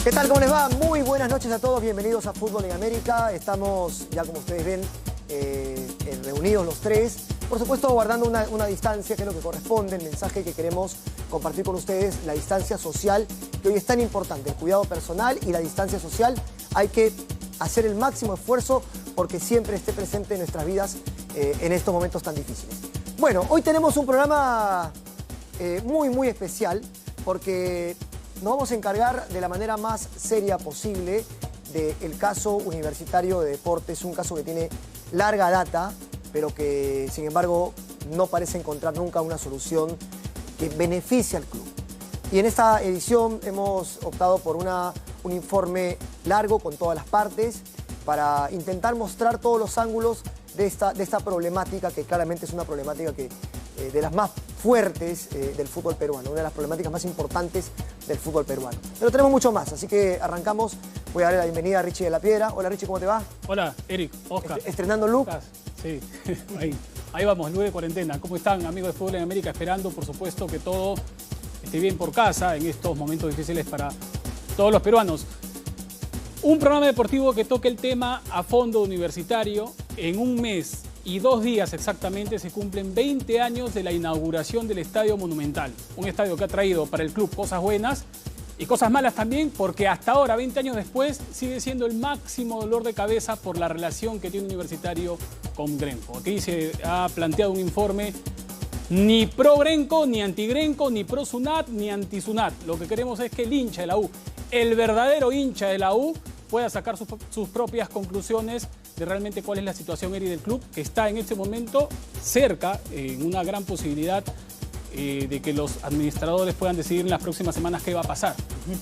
¿Qué tal? ¿Cómo les va? Muy buenas noches a todos, bienvenidos a Fútbol en América. Estamos, ya como ustedes ven, reunidos los tres. Por supuesto, guardando una distancia, que es lo que corresponde, el mensaje que queremos compartir con ustedes, la distancia social, que hoy es tan importante, el cuidado personal y la distancia social. Hay que hacer el máximo esfuerzo porque siempre esté presente en nuestras vidas en estos momentos tan difíciles. Bueno, hoy tenemos un programa muy especial porque nos vamos a encargar de la manera más seria posible del caso Universitario de Deportes, un caso que tiene larga data, pero que sin embargo no parece encontrar nunca una solución que beneficie al club. Y en esta edición hemos optado por un informe largo con todas las partes para intentar mostrar todos los ángulos de esta problemática, que claramente es una problemática que, de las más fuertes del fútbol peruano, una de las problemáticas más importantes del fútbol peruano. Pero tenemos mucho más, así que arrancamos. Voy a darle la bienvenida a Richie de la Piedra. Hola Richie, ¿cómo te va? Hola, Eric, Oscar. ¿Estrenando look? Sí, ahí vamos, luego de cuarentena. ¿Cómo están, amigos de Fútbol en América? Esperando, por supuesto, que todo esté bien por casa en estos momentos difíciles para todos los peruanos. Un programa deportivo que toque el tema a fondo universitario. En un mes y 2 días exactamente se cumplen 20 años de la inauguración del Estadio Monumental. Un estadio que ha traído para el club cosas buenas y cosas malas también, porque hasta ahora, 20 años después, sigue siendo el máximo dolor de cabeza por la relación que tiene Universitario con Grenco. Aquí se ha planteado un informe ni pro Grenco, ni anti Grenco, ni pro Sunat, ni anti Sunat. Lo que queremos es que el hincha de la U, el verdadero hincha de la U, pueda sacar sus propias conclusiones de realmente cuál es la situación del club, que está en este momento cerca, en una gran posibilidad de que los administradores puedan decidir en las próximas semanas qué va a pasar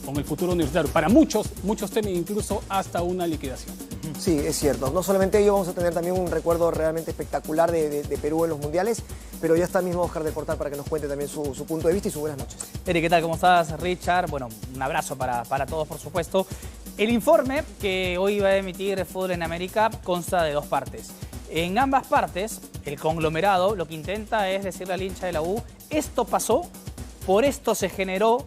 con el futuro universitario. Para muchos temen incluso hasta una liquidación. Sí, es cierto. No solamente ellos, vamos a tener también un recuerdo realmente espectacular de Perú en los mundiales, pero ya está mismo Oscar del Portal para que nos cuente también su punto de vista y sus buenas noches. Eric, ¿qué tal? ¿Cómo estás? Richard. Bueno, un abrazo para todos, por supuesto. El informe que hoy va a emitir Fútbol en América consta de 2 partes. En ambas partes, el conglomerado lo que intenta es decirle al hincha de la U: esto pasó, por esto se generó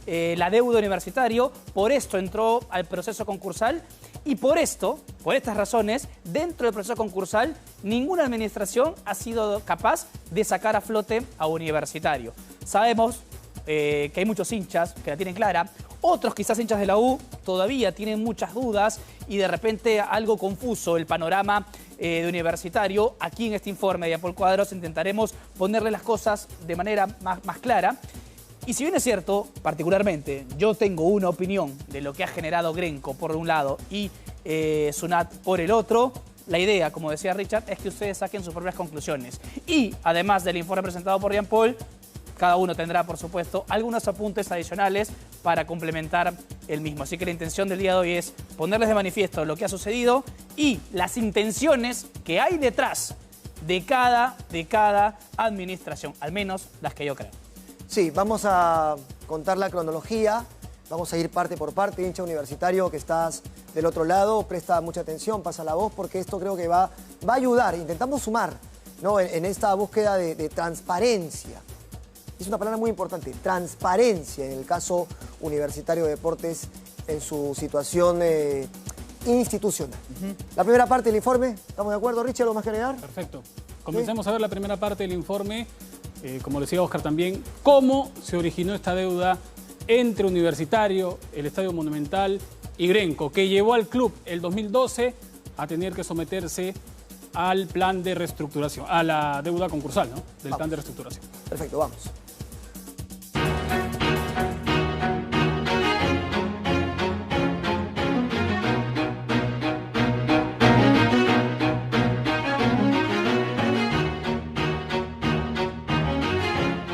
la deuda universitario, por esto entró al proceso concursal y por estas razones, dentro del proceso concursal, ninguna administración ha sido capaz de sacar a flote a Universitario. Sabemos que hay muchos hinchas que la tienen clara, otros quizás hinchas de la U todavía tienen muchas dudas y de repente algo confuso el panorama de Universitario. Aquí en este informe de Apol Cuadros intentaremos ponerle las cosas de manera más clara. Y si bien es cierto, particularmente, yo tengo una opinión de lo que ha generado Grenco por un lado y Sunat por el otro, la idea, como decía Richard, es que ustedes saquen sus propias conclusiones. Y además del informe presentado por Jean Paul, cada uno tendrá, por supuesto, algunos apuntes adicionales para complementar el mismo. Así que la intención del día de hoy es ponerles de manifiesto lo que ha sucedido y las intenciones que hay detrás de cada administración, al menos las que yo creo. Sí, vamos a contar la cronología, vamos a ir parte por parte. Hincha universitario que estás del otro lado, presta mucha atención, pasa la voz, porque esto creo que va a ayudar. Intentamos sumar, ¿no?, en esta búsqueda de transparencia. Es una palabra muy importante, transparencia en el caso Universitario de Deportes en su situación institucional. La primera parte del informe, ¿estamos de acuerdo, Richie? ¿Algo más que agregar? Perfecto. Comencemos a ver la primera parte del informe, como decía Oscar también, cómo se originó esta deuda entre Universitario, el Estadio Monumental y Grenco, que llevó al club el 2012 a tener que someterse al plan de reestructuración, a la deuda concursal, ¿no?, del plan de reestructuración. Perfecto, vamos.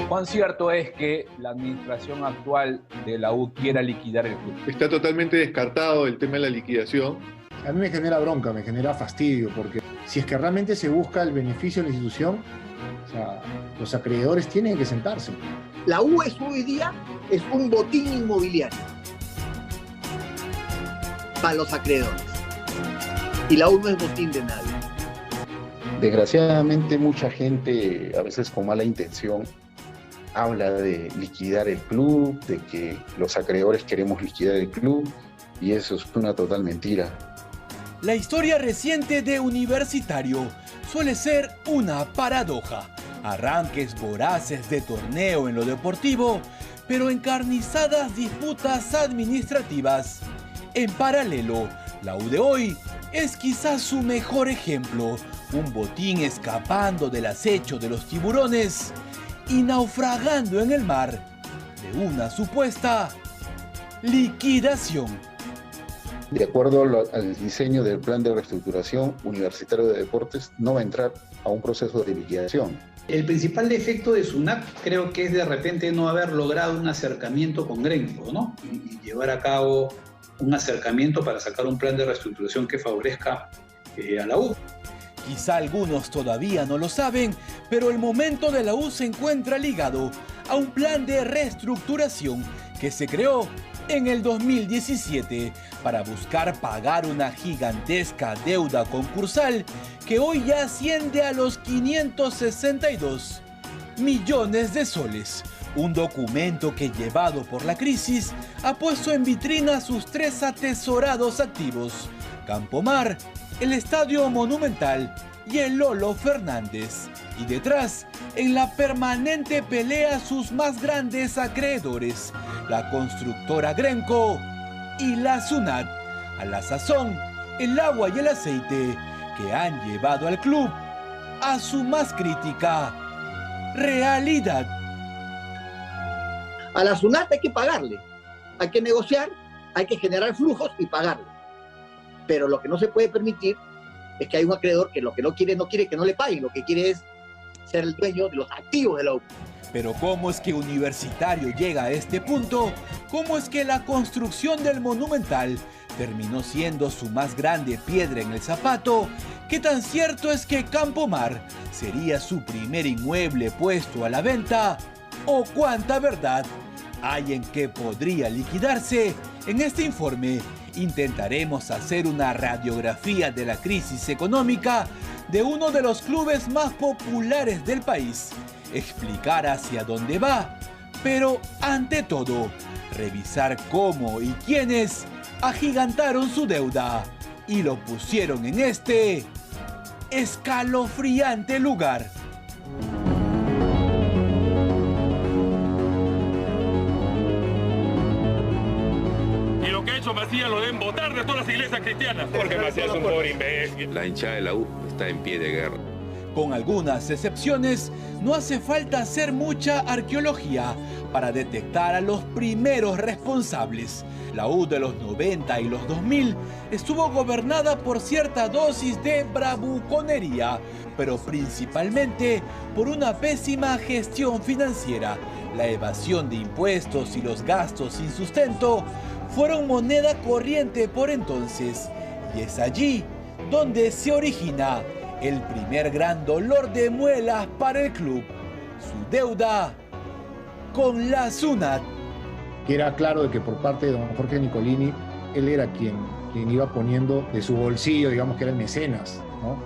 ¿Cuán cierto es que la administración actual de la U quiera liquidar el club? Está totalmente descartado el tema de la liquidación. A mí me genera bronca, me genera fastidio, porque si es que realmente se busca el beneficio de la institución, o sea, los acreedores tienen que sentarse. La U hoy día es un botín inmobiliario para los acreedores. Y la U no es botín de nadie. Desgraciadamente mucha gente, a veces con mala intención, habla de liquidar el club, de que los acreedores queremos liquidar el club, y eso es una total mentira. La historia reciente de Universitario suele ser una paradoja. Arranques voraces de torneo en lo deportivo, pero encarnizadas disputas administrativas. En paralelo, la U de hoy es quizás su mejor ejemplo, un botín escapando del acecho de los tiburones y naufragando en el mar de una supuesta liquidación. De acuerdo al diseño del plan de reestructuración, Universitario de Deportes no va a entrar a un proceso de liquidación. El principal defecto de SUNAT creo que es de repente no haber logrado un acercamiento con Gremio, ¿no? Y llevar a cabo un acercamiento para sacar un plan de reestructuración que favorezca a la U. Quizá algunos todavía no lo saben, pero el momento de la U se encuentra ligado a un plan de reestructuración que se creó en el 2017 para buscar pagar una gigantesca deuda concursal que hoy ya asciende a los 562 millones de soles. Un documento que, llevado por la crisis, ha puesto en vitrina sus tres atesorados activos: Campomar, el Estadio Monumental y el Lolo Fernández. Y detrás, en la permanente pelea, sus más grandes acreedores, la constructora Gremco y la SUNAT. A la sazón, el agua y el aceite que han llevado al club a su más crítica realidad. A la SUNAT hay que pagarle, hay que negociar, hay que generar flujos y pagarle. Pero lo que no se puede permitir es que hay un acreedor que lo que no quiere que no le paguen, lo que quiere es ser el dueño de los activos de la U. Pero ¿cómo es que Universitario llega a este punto? ¿Cómo es que la construcción del Monumental terminó siendo su más grande piedra en el zapato? ¿Qué tan cierto es que Campomar sería su primer inmueble puesto a la venta? ¿O cuánta verdad hay en que podría liquidarse? En este informe intentaremos hacer una radiografía de la crisis económica de uno de los clubes más populares del país, explicar hacia dónde va, pero ante todo, revisar cómo y quiénes agigantaron su deuda y lo pusieron en este escalofriante lugar. Macías lo deben votar de todas las iglesias cristianas. Porque Macías es un pobre imbécil. La hinchada de la U está en pie de guerra. Con algunas excepciones, no hace falta hacer mucha arqueología para detectar a los primeros responsables. La U de los 90 y los 2000 estuvo gobernada por cierta dosis de bravuconería, pero principalmente por una pésima gestión financiera. La evasión de impuestos y los gastos sin sustento fueron moneda corriente por entonces, y es allí donde se origina el primer gran dolor de muelas para el club: su deuda con la SUNAT. Que era claro de que por parte de don Jorge Nicolini, él era quien iba poniendo de su bolsillo, digamos que era el mecenas, ¿no?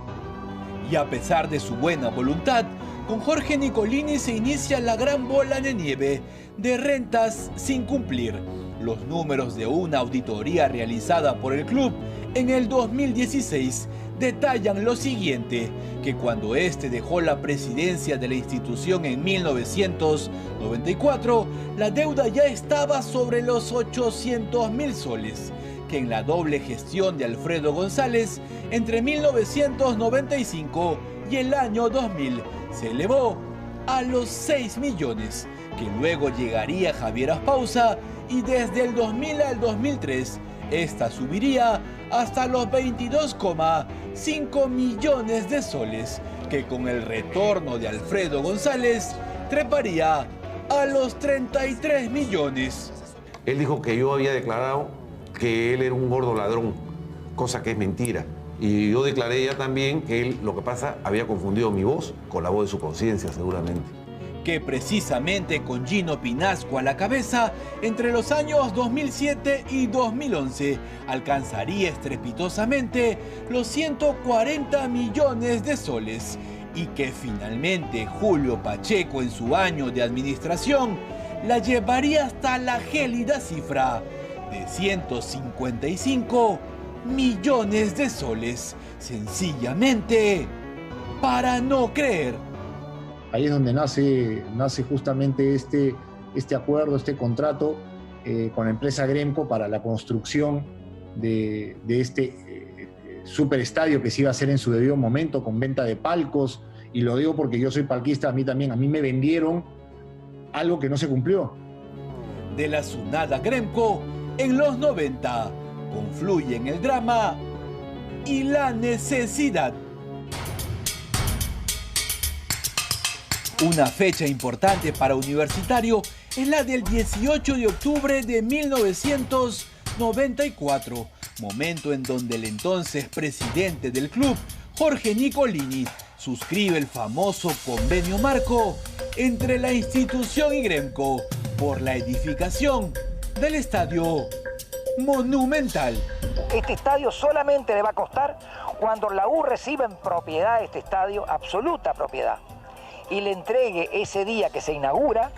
Y a pesar de su buena voluntad, con Jorge Nicolini se inicia la gran bola de nieve de rentas sin cumplir. Los números de una auditoría realizada por el club en el 2016 detallan lo siguiente: que cuando este dejó la presidencia de la institución en 1994, la deuda ya estaba sobre los 800.000 soles, que en la doble gestión de Alfredo González entre 1995 y el año 2000 se elevó a los 6 millones, que luego llegaría Javier Aspausa, y desde el 2000 al 2003 esta subiría hasta los 22,5 millones de soles, que con el retorno de Alfredo González treparía a los 33 millones. Él dijo que yo había declarado que él era un gordo ladrón, cosa que es mentira. Y yo declaré ya también que él, lo que pasa, había confundido mi voz con la voz de su conciencia, seguramente. Que precisamente con Gino Pinasco a la cabeza, entre los años 2007 y 2011, alcanzaría estrepitosamente los 140 millones de soles. y que finalmente Julio Pacheco en su año de administración la llevaría hasta la gélida cifra de 155 millones de soles, sencillamente para no creer. Ahí es donde nace justamente este acuerdo, este contrato con la empresa Gremco para la construcción de este superestadio que se iba a hacer en su debido momento con venta de palcos, y lo digo porque yo soy palquista, a mí me vendieron algo que no se cumplió. De la Sunada Gremco, en los 90, confluyen el drama y la necesidad. Una fecha importante para Universitario es la del 18 de octubre de 1994, momento en donde el entonces presidente del club, Jorge Nicolini, suscribe el famoso convenio marco entre la institución y Gremco por la edificación del Estadio Monumental. Este estadio solamente le va a costar cuando la U reciba en propiedad este estadio, absoluta propiedad, y le entregue ese día que se inaugura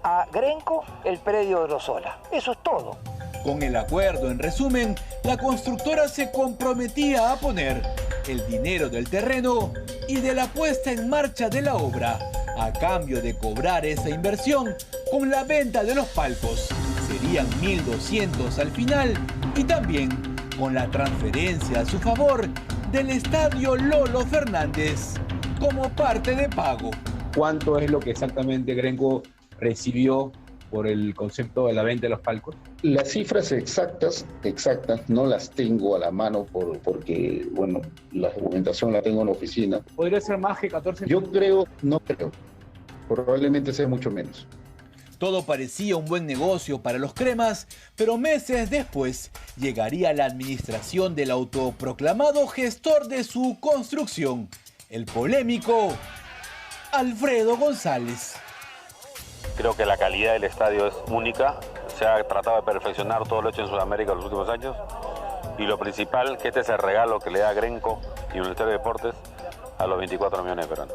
a Gremco el predio de los Sola. Eso es todo. Con el acuerdo, en resumen, la constructora se comprometía a poner el dinero del terreno y de la puesta en marcha de la obra, a cambio de cobrar esa inversión con la venta de los palcos. Serían 1.200 al final, y también con la transferencia a su favor del estadio Lolo Fernández como parte de pago. ¿Cuánto es lo que exactamente Gremco recibió por el concepto de la venta de los palcos? Las cifras exactas no las tengo a la mano porque, bueno, la documentación la tengo en la oficina. ¿Podría ser más que 14? No creo. Probablemente sea mucho menos. Todo parecía un buen negocio para los cremas, pero meses después llegaría la administración del autoproclamado gestor de su construcción, el polémico Alfredo González. Creo que la calidad del estadio es única. Se ha tratado de perfeccionar todo lo hecho en Sudamérica en los últimos años. Y lo principal, que este es el regalo que le da Gremco y Universitario de Deportes a los 24 millones de peruanos.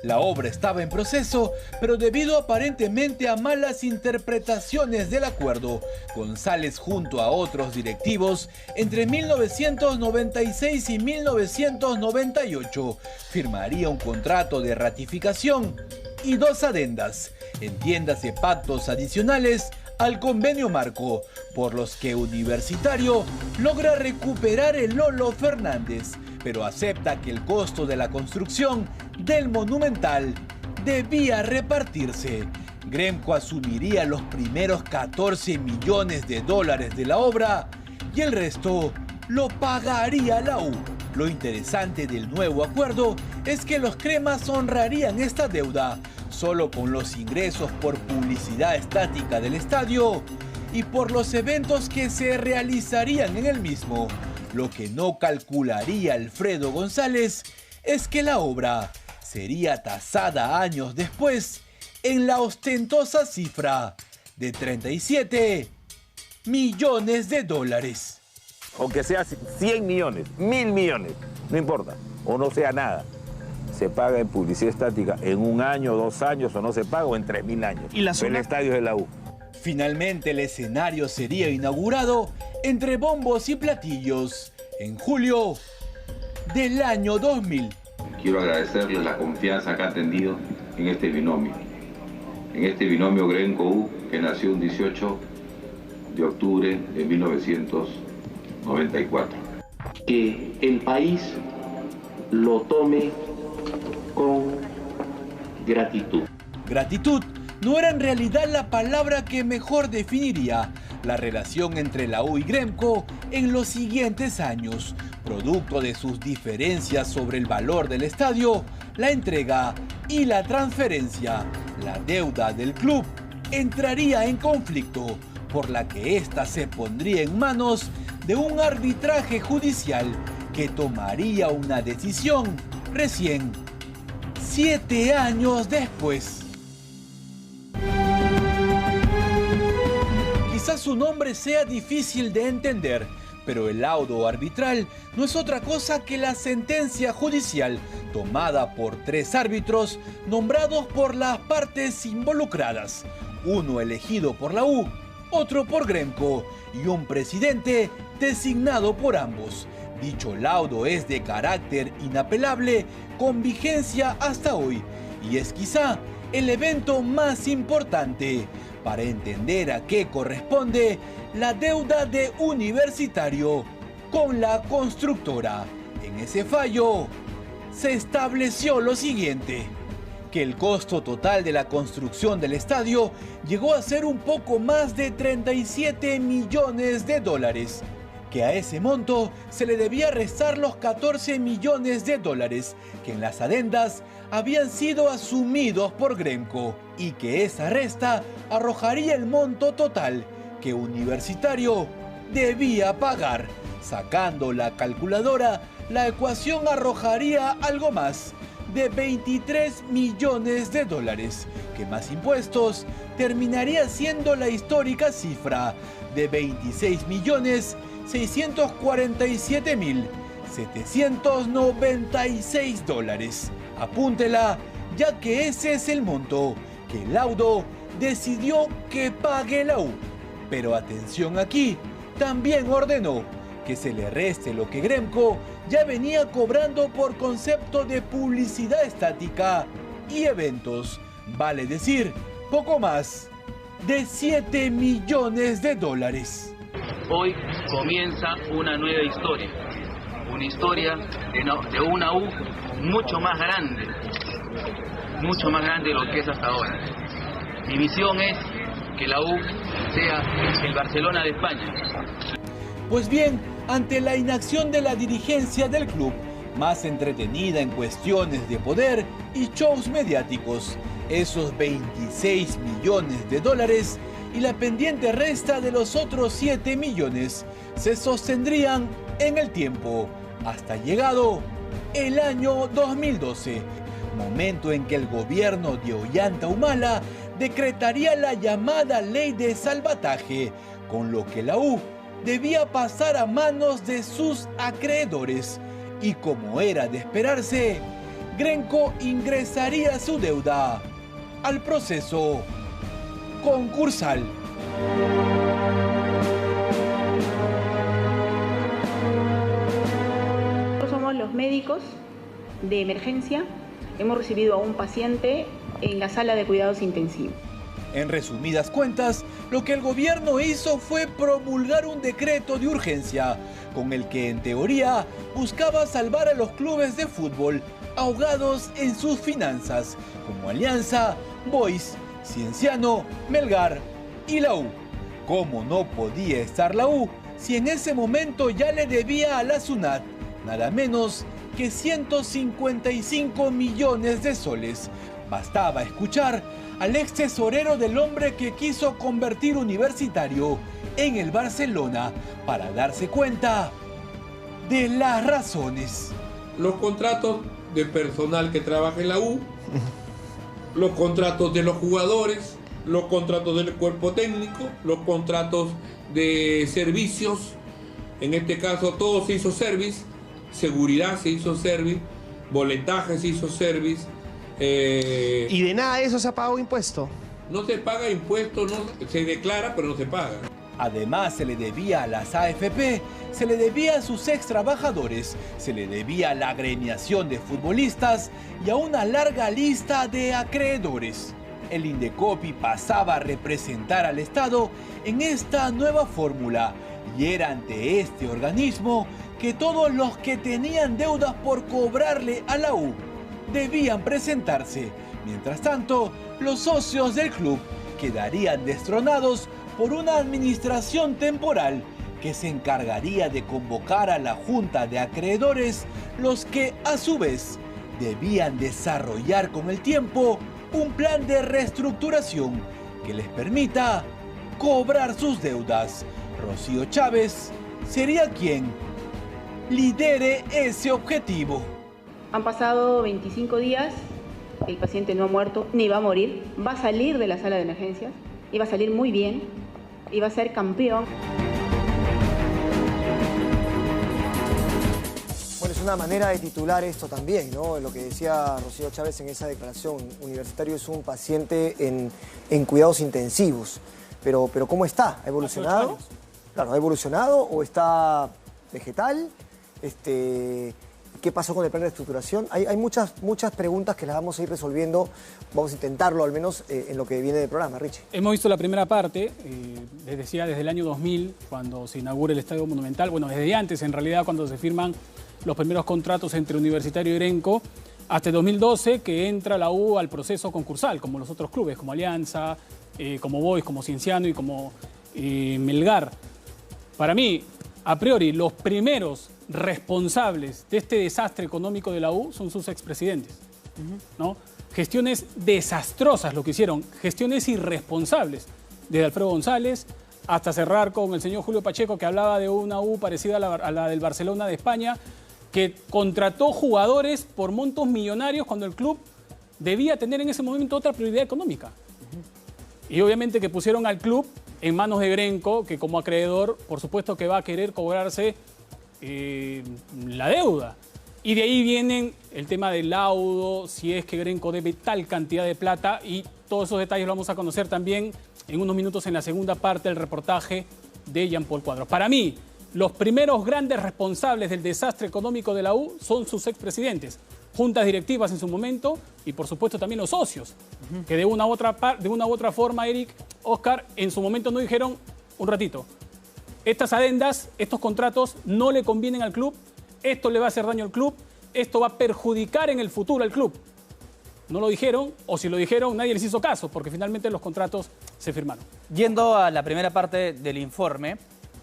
La obra estaba en proceso, pero debido aparentemente a malas interpretaciones del acuerdo, González junto a otros directivos, entre 1996 y 1998, firmaría un contrato de ratificación y 2 adendas, entiéndase pactos adicionales al convenio marco, por los que Universitario logra recuperar el Lolo Fernández, pero acepta que el costo de la construcción del Monumental debía repartirse. Gremco asumiría los primeros 14 millones de dólares de la obra y el resto lo pagaría la U. Lo interesante del nuevo acuerdo es que los cremas honrarían esta deuda solo con los ingresos por publicidad estática del estadio y por los eventos que se realizarían en el mismo. Lo que no calcularía Alfredo González es que la obra sería tasada años después en la ostentosa cifra de 37 millones de dólares. Aunque sea 100 millones, 1.000 millones, no importa, o no sea nada. Se paga en publicidad estática en 1 año, 2 años, o no se paga, o en 3.000 años. ¿Y la zona? El estadio es de la U. Finalmente el escenario sería inaugurado entre bombos y platillos en julio del año 2000. Quiero agradecerles la confianza que han tenido en este binomio. En este binomio Gremco-U, que nació un 18 de octubre de 1994. Que el país lo tome con gratitud. Gratitud no era en realidad la palabra que mejor definiría la relación entre la U y Gremco en los siguientes años. Producto de sus diferencias sobre el valor del estadio, la entrega y la transferencia, la deuda del club entraría en conflicto, por la que ésta se pondría en manos de un arbitraje judicial que tomaría una decisión recién 7 años después. Quizás su nombre sea difícil de entender, Pero el laudo arbitral no es otra cosa que la sentencia judicial tomada por 3 árbitros nombrados por las partes involucradas, uno elegido por la U, otro por Gremco y un presidente designado por ambos. Dicho laudo es de carácter inapelable con vigencia hasta hoy y es quizá el evento más importante para entender a qué corresponde la deuda de Universitario con la constructora. En ese fallo se estableció lo siguiente: que el costo total de la construcción del estadio llegó a ser un poco más de 37 millones de dólares, que a ese monto se le debía restar los 14 millones de dólares que en las adendas habían sido asumidos por Gremco y que esa resta arrojaría el monto total que Universitario debía pagar. Sacando la calculadora, la ecuación arrojaría algo más de 23 millones de dólares, que más impuestos terminaría siendo la histórica cifra de 26.647.796 dólares. Apúntela, ya que ese es el monto que el laudo decidió que pague la U. Pero atención aquí, también ordenó que se le reste lo que Gremco ya venía cobrando por concepto de publicidad estática y eventos, vale decir, poco más de 7 millones de dólares. Hoy comienza una nueva historia, una historia de una U mucho más grande de lo que es hasta ahora. Mi misión es que la U sea el Barcelona de España. Pues bien, ante la inacción de la dirigencia del club, más entretenida en cuestiones de poder y shows mediáticos, esos 26 millones de dólares y la pendiente resta de los otros 7 millones se sostendrían en el tiempo, hasta llegado el año 2012, momento en que el gobierno de Ollanta Humala decretaría la llamada ley de salvataje, con lo que la U debía pasar a manos de sus acreedores y, como era de esperarse, Gremco ingresaría su deuda al proceso concursal. Nosotros somos los médicos de emergencia. Hemos recibido a un paciente en la sala de cuidados intensivos. En resumidas cuentas, lo que el gobierno hizo fue promulgar un decreto de urgencia, con el que en teoría buscaba salvar a los clubes de fútbol ahogados en sus finanzas, como Alianza, Boys, Cienciano, Melgar y la U. ¿Cómo no podía estar la U si en ese momento ya le debía a la SUNAT nada menos que 155 millones de soles? Bastaba escuchar al ex tesorero del hombre que quiso convertir Universitario en el Barcelona para darse cuenta de las razones. Los contratos de personal que trabaja en la U, los contratos de los jugadores, los contratos del cuerpo técnico, los contratos de servicios, en este caso todo se hizo service, seguridad se hizo service, boletaje se hizo service. ¿Y de nada de eso se ha pagado impuesto? No se paga impuesto, no, se declara pero no se paga. Además se le debía a las AFP, se le debía a sus ex trabajadores, se le debía a la agremiación de futbolistas y a una larga lista de acreedores. El Indecopi pasaba a representar al Estado en esta nueva fórmula y era ante este organismo que todos los que tenían deudas por cobrarle a la U debían presentarse. Mientras tanto, los socios del club quedarían destronados por una administración temporal que se encargaría de convocar a la junta de acreedores, los que a su vez debían desarrollar con el tiempo un plan de reestructuración que les permita cobrar sus deudas. Rocío Chávez sería quien lidere ese objetivo. Han pasado 25 días, el paciente no ha muerto ni va a morir, va a salir de la sala de emergencias y va a salir muy bien y va a ser campeón. una manera de titular esto también, ¿no? Lo que decía Rocío Chávez en esa declaración. Universitario es un paciente en cuidados intensivos. Pero ¿cómo está? ¿Ha evolucionado? Claro, ¿ha evolucionado o está vegetal? ¿Qué pasó con el plan de reestructuración? Hay muchas preguntas que las vamos a ir resolviendo. Vamos a intentarlo al menos en lo que viene del programa, Richie. Hemos visto la primera parte, les decía, desde el año 2000, cuando se inaugura el Estadio Monumental. Bueno, desde antes, en realidad, cuando se firman los primeros contratos entre Universitario y Gremco, hasta el 2012, que entra la U al proceso concursal, como los otros clubes, como Alianza, como Boys, como Cienciano y como Melgar. Para mí, a priori, los primeros responsables de este desastre económico de la U son sus expresidentes, ¿no? Gestiones desastrosas lo que hicieron, gestiones irresponsables, desde Alfredo González hasta cerrar con el señor Julio Pacheco, que hablaba de una U parecida a la del Barcelona de España, que contrató jugadores por montos millonarios cuando el club debía tener en ese momento otra prioridad económica. Y obviamente que pusieron al club en manos de Gremco, que como acreedor, por supuesto que va a querer cobrarse la deuda. Y de ahí vienen el tema del laudo, si es que Gremco debe tal cantidad de plata, y todos esos detalles lo vamos a conocer también en unos minutos en la segunda parte del reportaje de Jean-Paul Cuadros. Para mí, los primeros grandes responsables del desastre económico de la U son sus expresidentes, juntas directivas en su momento y por supuesto también los socios, que de una u otra forma, Eric, Oscar, en su momento no dijeron, un ratito, estas adendas, estos contratos no le convienen al club, esto le va a hacer daño al club, esto va a perjudicar en el futuro al club. No lo dijeron, o si lo dijeron, nadie les hizo caso, porque finalmente los contratos se firmaron. Yendo a la primera parte del informe,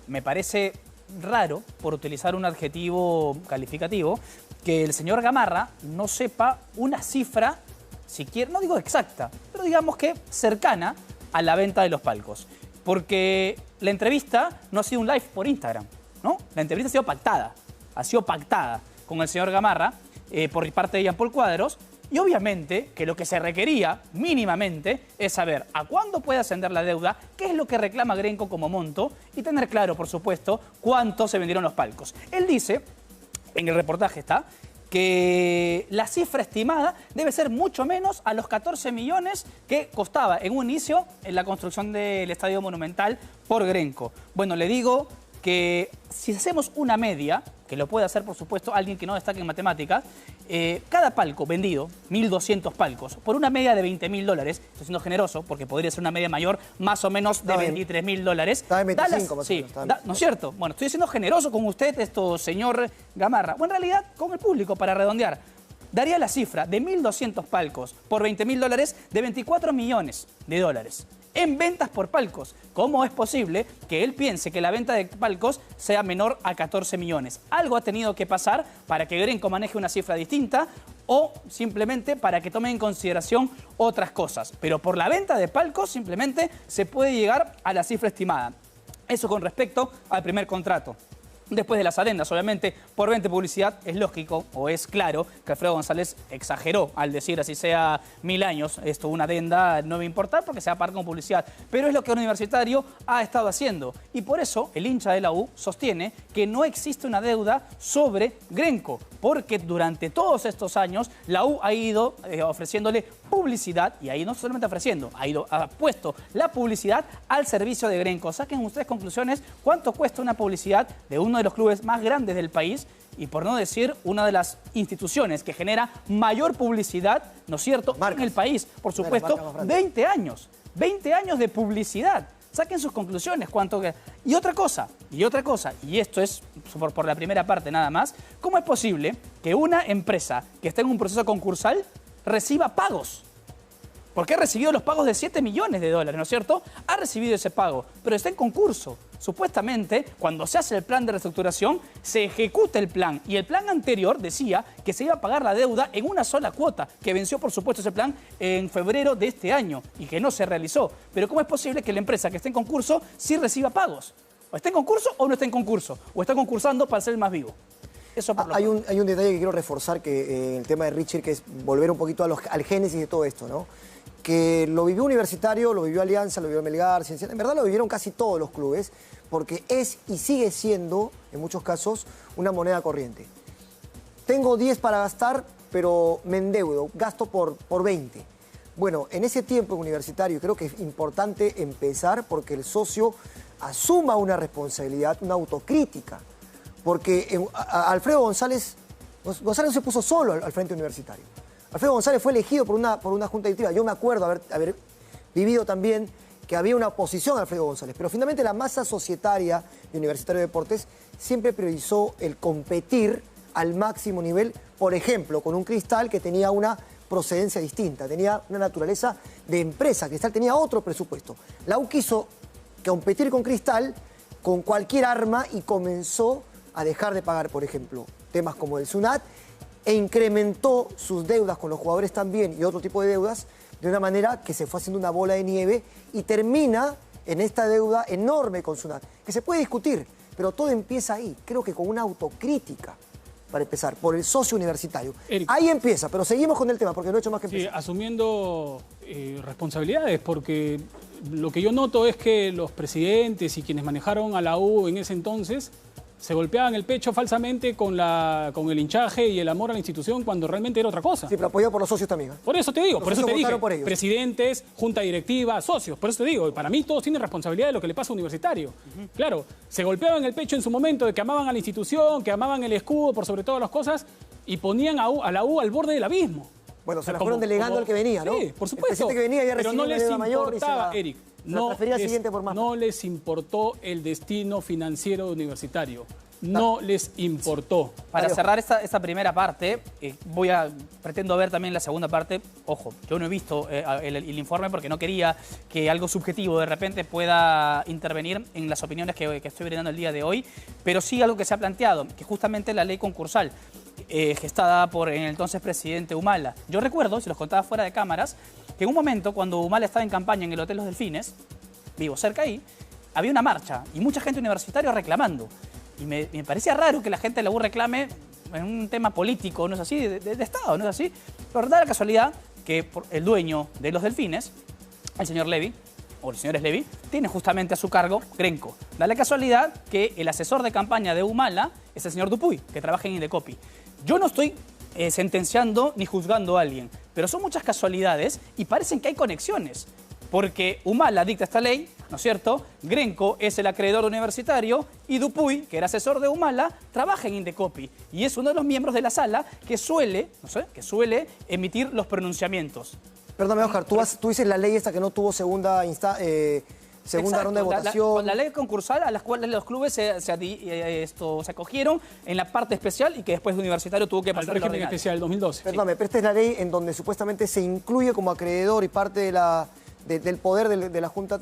me parece raro, por utilizar un adjetivo calificativo, que el señor Gamarra no sepa una cifra, siquiera, no digo exacta, pero digamos que cercana a la venta de los palcos. Porque la entrevista no ha sido un live por Instagram, ¿no? La entrevista ha sido pactada con el señor Gamarra por parte de Jean-Paul Cuadros, y obviamente que lo que se requería mínimamente es saber a cuándo puede ascender la deuda, qué es lo que reclama Gremco como monto y tener claro, por supuesto, cuánto se vendieron los palcos. Él dice, en el reportaje está, que la cifra estimada debe ser mucho menos a los 14 millones que costaba en un inicio en la construcción del Estadio Monumental por Gremco. Bueno, le digo que si hacemos una media, que lo puede hacer por supuesto alguien que no destaque en matemáticas, cada palco vendido, 1.200 palcos, por una media de $20.000, estoy siendo generoso porque podría ser una media mayor, más o menos de $23.000. Está en 25 más o menos. ¿No es cierto? Bueno, estoy siendo generoso con usted, señor Gamarra. Bueno, en realidad con el público, para redondear, daría la cifra de 1.200 palcos por $20.000 de $24 millones en ventas por palcos. ¿Cómo es posible que él piense que la venta de palcos sea menor a 14 millones? Algo ha tenido que pasar para que Gremco maneje una cifra distinta o simplemente para que tome en consideración otras cosas. Pero por la venta de palcos simplemente se puede llegar a la cifra estimada. Eso con respecto al primer contrato. Después de las adendas, obviamente, por venta de publicidad, es lógico o es claro que Alfredo González exageró al decir así sea 1000 años, esto una adenda no va a importar porque se va a pagar con publicidad. Pero es lo que el Universitario ha estado haciendo. Y por eso el hincha de la U sostiene que no existe una deuda sobre Gremco, porque durante todos estos años la U ha ido ofreciéndole publicidad, y ahí no solamente ofreciendo, ha puesto la publicidad al servicio de Gremco. Saquen ustedes conclusiones, ¿cuánto cuesta una publicidad de uno de los clubes más grandes del país y por no decir una de las instituciones que genera mayor publicidad, ¿no es cierto?, en el país? Por supuesto, 20 años de publicidad. Saquen sus conclusiones. Y otra cosa, y esto es por la primera parte nada más, ¿cómo es posible que una empresa que está en un proceso concursal reciba pagos? Porque ha recibido los pagos de $7 millones, ¿no es cierto? Ha recibido ese pago, pero está en concurso. Supuestamente, cuando se hace el plan de reestructuración, se ejecuta el plan. Y el plan anterior decía que se iba a pagar la deuda en una sola cuota, que venció, por supuesto, ese plan en febrero de este año y que no se realizó. Pero ¿cómo es posible que la empresa que esté en concurso sí reciba pagos? ¿O está en concurso o no está en concurso? ¿O está concursando para ser el más vivo? Eso por hay un detalle que quiero reforzar, que el tema de Richard, que es volver un poquito al génesis de todo esto, ¿no? Que lo vivió Universitario, lo vivió Alianza, lo vivió Melgar, Cienciano. En verdad lo vivieron casi todos los clubes, porque es y sigue siendo, en muchos casos, una moneda corriente. tengo 10 para gastar, pero me endeudo, gasto por 20. Bueno, en ese tiempo universitario creo que es importante empezar porque el socio asuma una responsabilidad, una autocrítica. Porque Alfredo González no se puso solo al frente universitario. Alfredo González fue elegido por una junta directiva. Yo me acuerdo haber vivido también que había una oposición a Alfredo González, pero finalmente la masa societaria de Universitario de Deportes siempre priorizó el competir al máximo nivel, por ejemplo, con un Cristal que tenía una procedencia distinta, tenía una naturaleza de empresa. Cristal tenía otro presupuesto. La U quiso competir con Cristal con cualquier arma y comenzó a dejar de pagar, por ejemplo, temas como el SUNAT e incrementó sus deudas con los jugadores también y otro tipo de deudas de una manera que se fue haciendo una bola de nieve y termina en esta deuda enorme con SUNAT, que se puede discutir, pero todo empieza ahí, creo que con una autocrítica, para empezar, por el socio universitario. Eric, ahí empieza, pero seguimos con el tema, porque no he hecho más que empezar. Sí, asumiendo responsabilidades, porque lo que yo noto es que los presidentes y quienes manejaron a la U en ese entonces se golpeaban el pecho falsamente con el hinchaje y el amor a la institución cuando realmente era otra cosa. Sí, pero apoyado por los socios también. Por eso te digo, por eso te dije, por ellos. Presidentes, junta directiva, socios, por eso te digo, para mí todos tienen responsabilidad de lo que le pasa a Universitario. Claro, se golpeaban el pecho en su momento de que amaban a la institución, que amaban el escudo por sobre todas las cosas y ponían a la U al borde del abismo. Bueno, se la fueron delegando al que venía, ¿no? Sí, por supuesto. El presidente que venía ya pero no les mayor importaba, Eric. No les importó el destino financiero Universitario. No les importó. Para cerrar esta primera parte, pretendo ver también la segunda parte. Ojo, yo no he visto el informe porque no quería que algo subjetivo de repente pueda intervenir en las opiniones que estoy brindando el día de hoy, pero sí algo que se ha planteado, que justamente la ley concursal, gestada por el entonces presidente Humala. Yo recuerdo, si los contaba fuera de cámaras, que en un momento cuando Humala estaba en campaña en el Hotel Los Delfines, vivo cerca ahí, había una marcha y mucha gente universitaria reclamando. Y me parecía raro que la gente de la U reclame en un tema político, ¿no es así? De Estado, ¿no es así? Pero da la casualidad que el dueño de Los Delfines, el señor Levy, o los señores Levy, tiene justamente a su cargo Grenco. Da la casualidad que el asesor de campaña de Humala es el señor Dupuy, que trabaja en Indecopi. Yo no estoy sentenciando ni juzgando a alguien, pero son muchas casualidades y parecen que hay conexiones. Porque Humala dicta esta ley, ¿no es cierto? Grenco es el acreedor universitario y Dupuy, que era asesor de Humala, trabaja en Indecopi y es uno de los miembros de la sala que suele emitir los pronunciamiamientos. Perdóname, Oscar, tú dices la ley esta que no tuvo segunda ronda de votación. La ley concursal a las cuales los clubes se acogieron en la parte especial y que después el universitario tuvo que pasar al régimen especial 2012. Perdóname, pero esta es la ley en donde supuestamente se incluye como acreedor y parte del poder de la Junta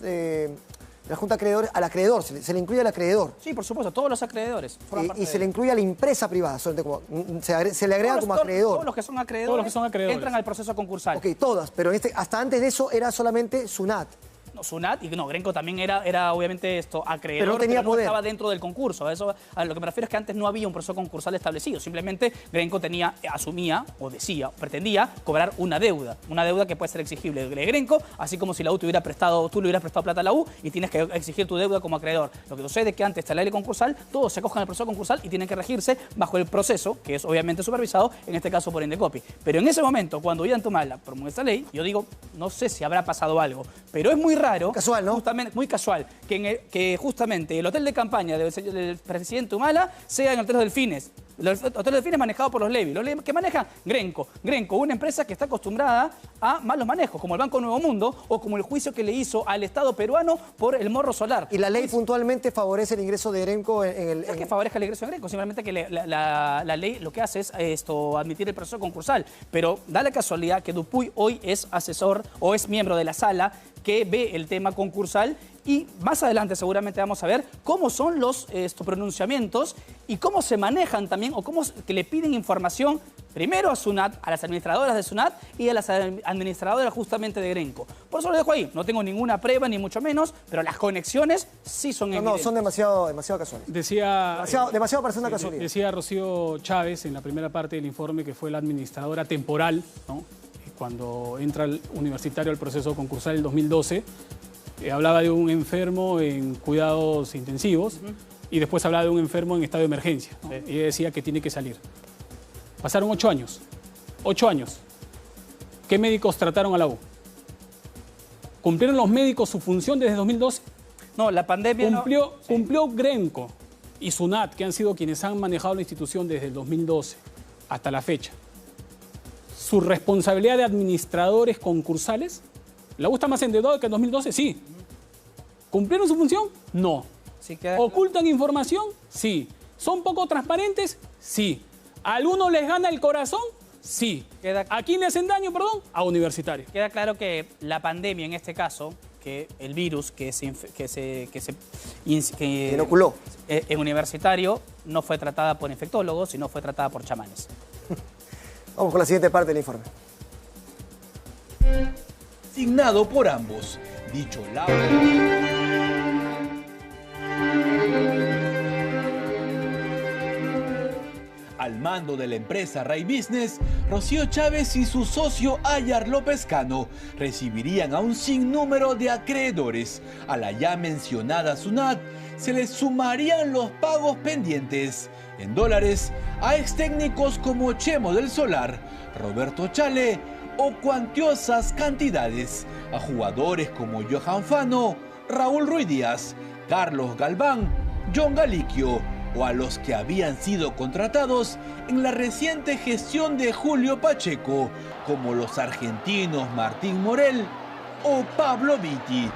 Acreedor al acreedor, se le incluye al acreedor. Sí, por supuesto, todos los acreedores. Y se le incluye a la empresa privada, se le agrega como acreedor. Todos los que son acreedores, entran al proceso concursal. Ok, todas, pero hasta antes de eso era solamente SUNAT. No, SUNAT y Grenco también era obviamente acreedor, pero no tenía poder. Estaba dentro del concurso. A lo que me refiero es que antes no había un proceso concursal establecido. Simplemente Grenco asumía o pretendía cobrar una deuda que puede ser exigible de Grenco, así como si la U tú le hubieras prestado plata a la U y tienes que exigir tu deuda como acreedor. Lo que sucede es que antes está la ley concursal, todos se acogen al proceso concursal y tienen que regirse bajo el proceso, que es obviamente supervisado, en este caso por Indecopi. Pero en ese momento, cuando Humala promulgó esta ley, yo digo, no sé si habrá pasado algo, pero es muy raro, casual, ¿no? Muy casual, que justamente el hotel de campaña del presidente Humala sea en el Hotel Los Delfines. El Hotel Los Delfines manejado por los Levy. Los Levy que maneja Grenco, una empresa que está acostumbrada a malos manejos, como el Banco Nuevo Mundo o como el juicio que le hizo al Estado peruano por el Morro Solar. Y la ley puntualmente favorece el ingreso de Grenco en el... No es que favorezca el ingreso de Grenco, simplemente que la ley lo que hace es admitir el proceso concursal. Pero da la casualidad que Dupuy hoy es asesor o es miembro de la sala que ve el tema concursal y más adelante seguramente vamos a ver cómo son los pronunciamientos y cómo se manejan también o cómo que le piden información primero a SUNAT, a las administradoras de SUNAT y a las administradoras justamente de Grenco. Por eso lo dejo ahí, no tengo ninguna prueba ni mucho menos, pero las conexiones sí son evidentes. No, son demasiado casuales. Demasiado para ser una casualidad. Decía Rocío Chávez en la primera parte del informe que fue la administradora temporal, ¿no? Cuando entra el universitario al proceso concursal en 2012, hablaba de un enfermo en cuidados intensivos y después hablaba de un enfermo en estado de emergencia, ¿no? Ella decía que tiene que salir. Pasaron 8 años. 8 años. ¿Qué médicos trataron a la U? ¿Cumplieron los médicos su función desde 2012? No, la pandemia Cumplió Gremco y SUNAT, que han sido quienes han manejado la institución desde el 2012 hasta la fecha. ¿Su responsabilidad de administradores concursales? ¿La U está más endeudada que en 2012? Sí. ¿Cumplieron su función? No. Sí, ¿Ocultan información? Sí. ¿Son poco transparentes? Sí. ¿A algunos les gana el corazón? Sí. ¿A quién le hacen daño, perdón? A Universitario. Queda claro que la pandemia, en este caso, que el virus que inoculó en Universitario no fue tratada por infectólogos, sino fue tratada por chamanes. Vamos con la siguiente parte del informe. Signado por ambos. Dicho laudo. Al mando de la empresa Ray Business, Rocío Chávez y su socio Ayar López Cano recibirían a un sinnúmero de acreedores. A la ya mencionada SUNAT se les sumarían los pagos pendientes en dólares a ex técnicos como Chemo del Solar, Roberto Chale o cuantiosas cantidades a jugadores como Johan Fano, Raúl Ruiz Díaz, Carlos Galván, John Galiquio o a los que habían sido contratados en la reciente gestión de Julio Pacheco, como los argentinos Martín Morel o Pablo Vitti,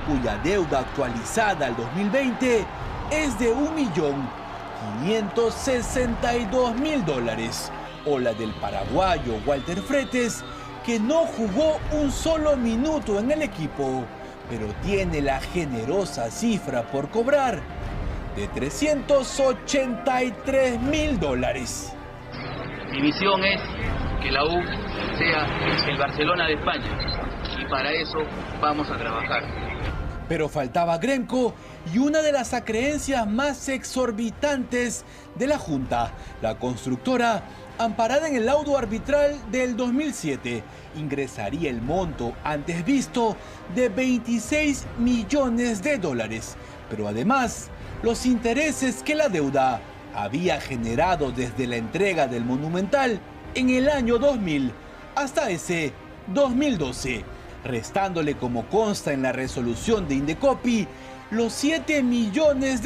cuya deuda actualizada al 2020 es de $1.562.000, o la del paraguayo Walter Fretes, que no jugó un solo minuto en el equipo, pero tiene la generosa cifra por cobrar de $383.000. Mi misión es que la U sea el Barcelona de España y para eso vamos a trabajar. Pero faltaba Gremco y una de las acreencias más exorbitantes de la Junta, la constructora, amparada en el laudo arbitral del 2007, ingresaría el monto antes visto de $26 millones. Pero además, los intereses que la deuda había generado desde la entrega del Monumental en el año 2000 hasta ese 2012, restándole, como consta en la resolución de Indecopi, los $7 millones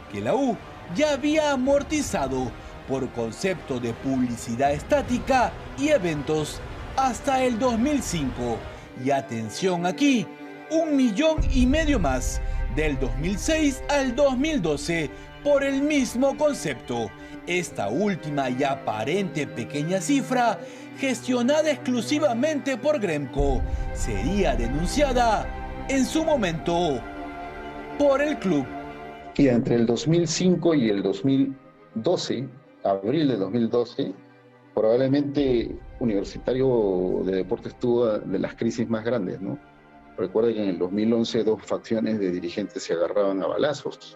que la U ya había amortizado por concepto de publicidad estática y eventos hasta el 2005. Y atención aquí, $1,5 millones más del 2006 al 2012 por el mismo concepto. Esta última y aparente pequeña cifra, gestionada exclusivamente por Gremco, sería denunciada en su momento por el club. Y entre el 2005 y el 2012, abril de 2012, probablemente Universitario de Deportes tuvo de las crisis más grandes, ¿no? Recuerda que en el 2011 dos facciones de dirigentes se agarraban a balazos.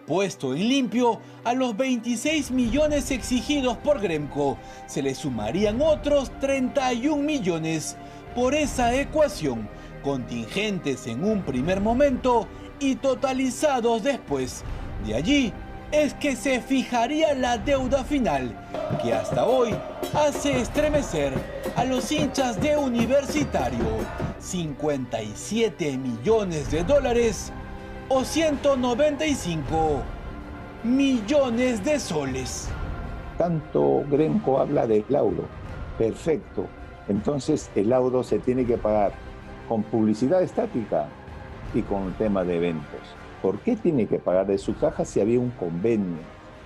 Puesto en limpio, a los 26 millones exigidos por Gremco se le sumarían otros 31 millones por esa ecuación, contingentes en un primer momento y totalizados después. De allí es que se fijaría la deuda final, que hasta hoy hace estremecer a los hinchas de Universitario: $57 millones o 195 millones de soles. Tanto Gremco habla del laudo. Perfecto. Entonces el laudo se tiene que pagar con publicidad estática y con el tema de eventos. ¿Por qué tiene que pagar de su caja si había un convenio?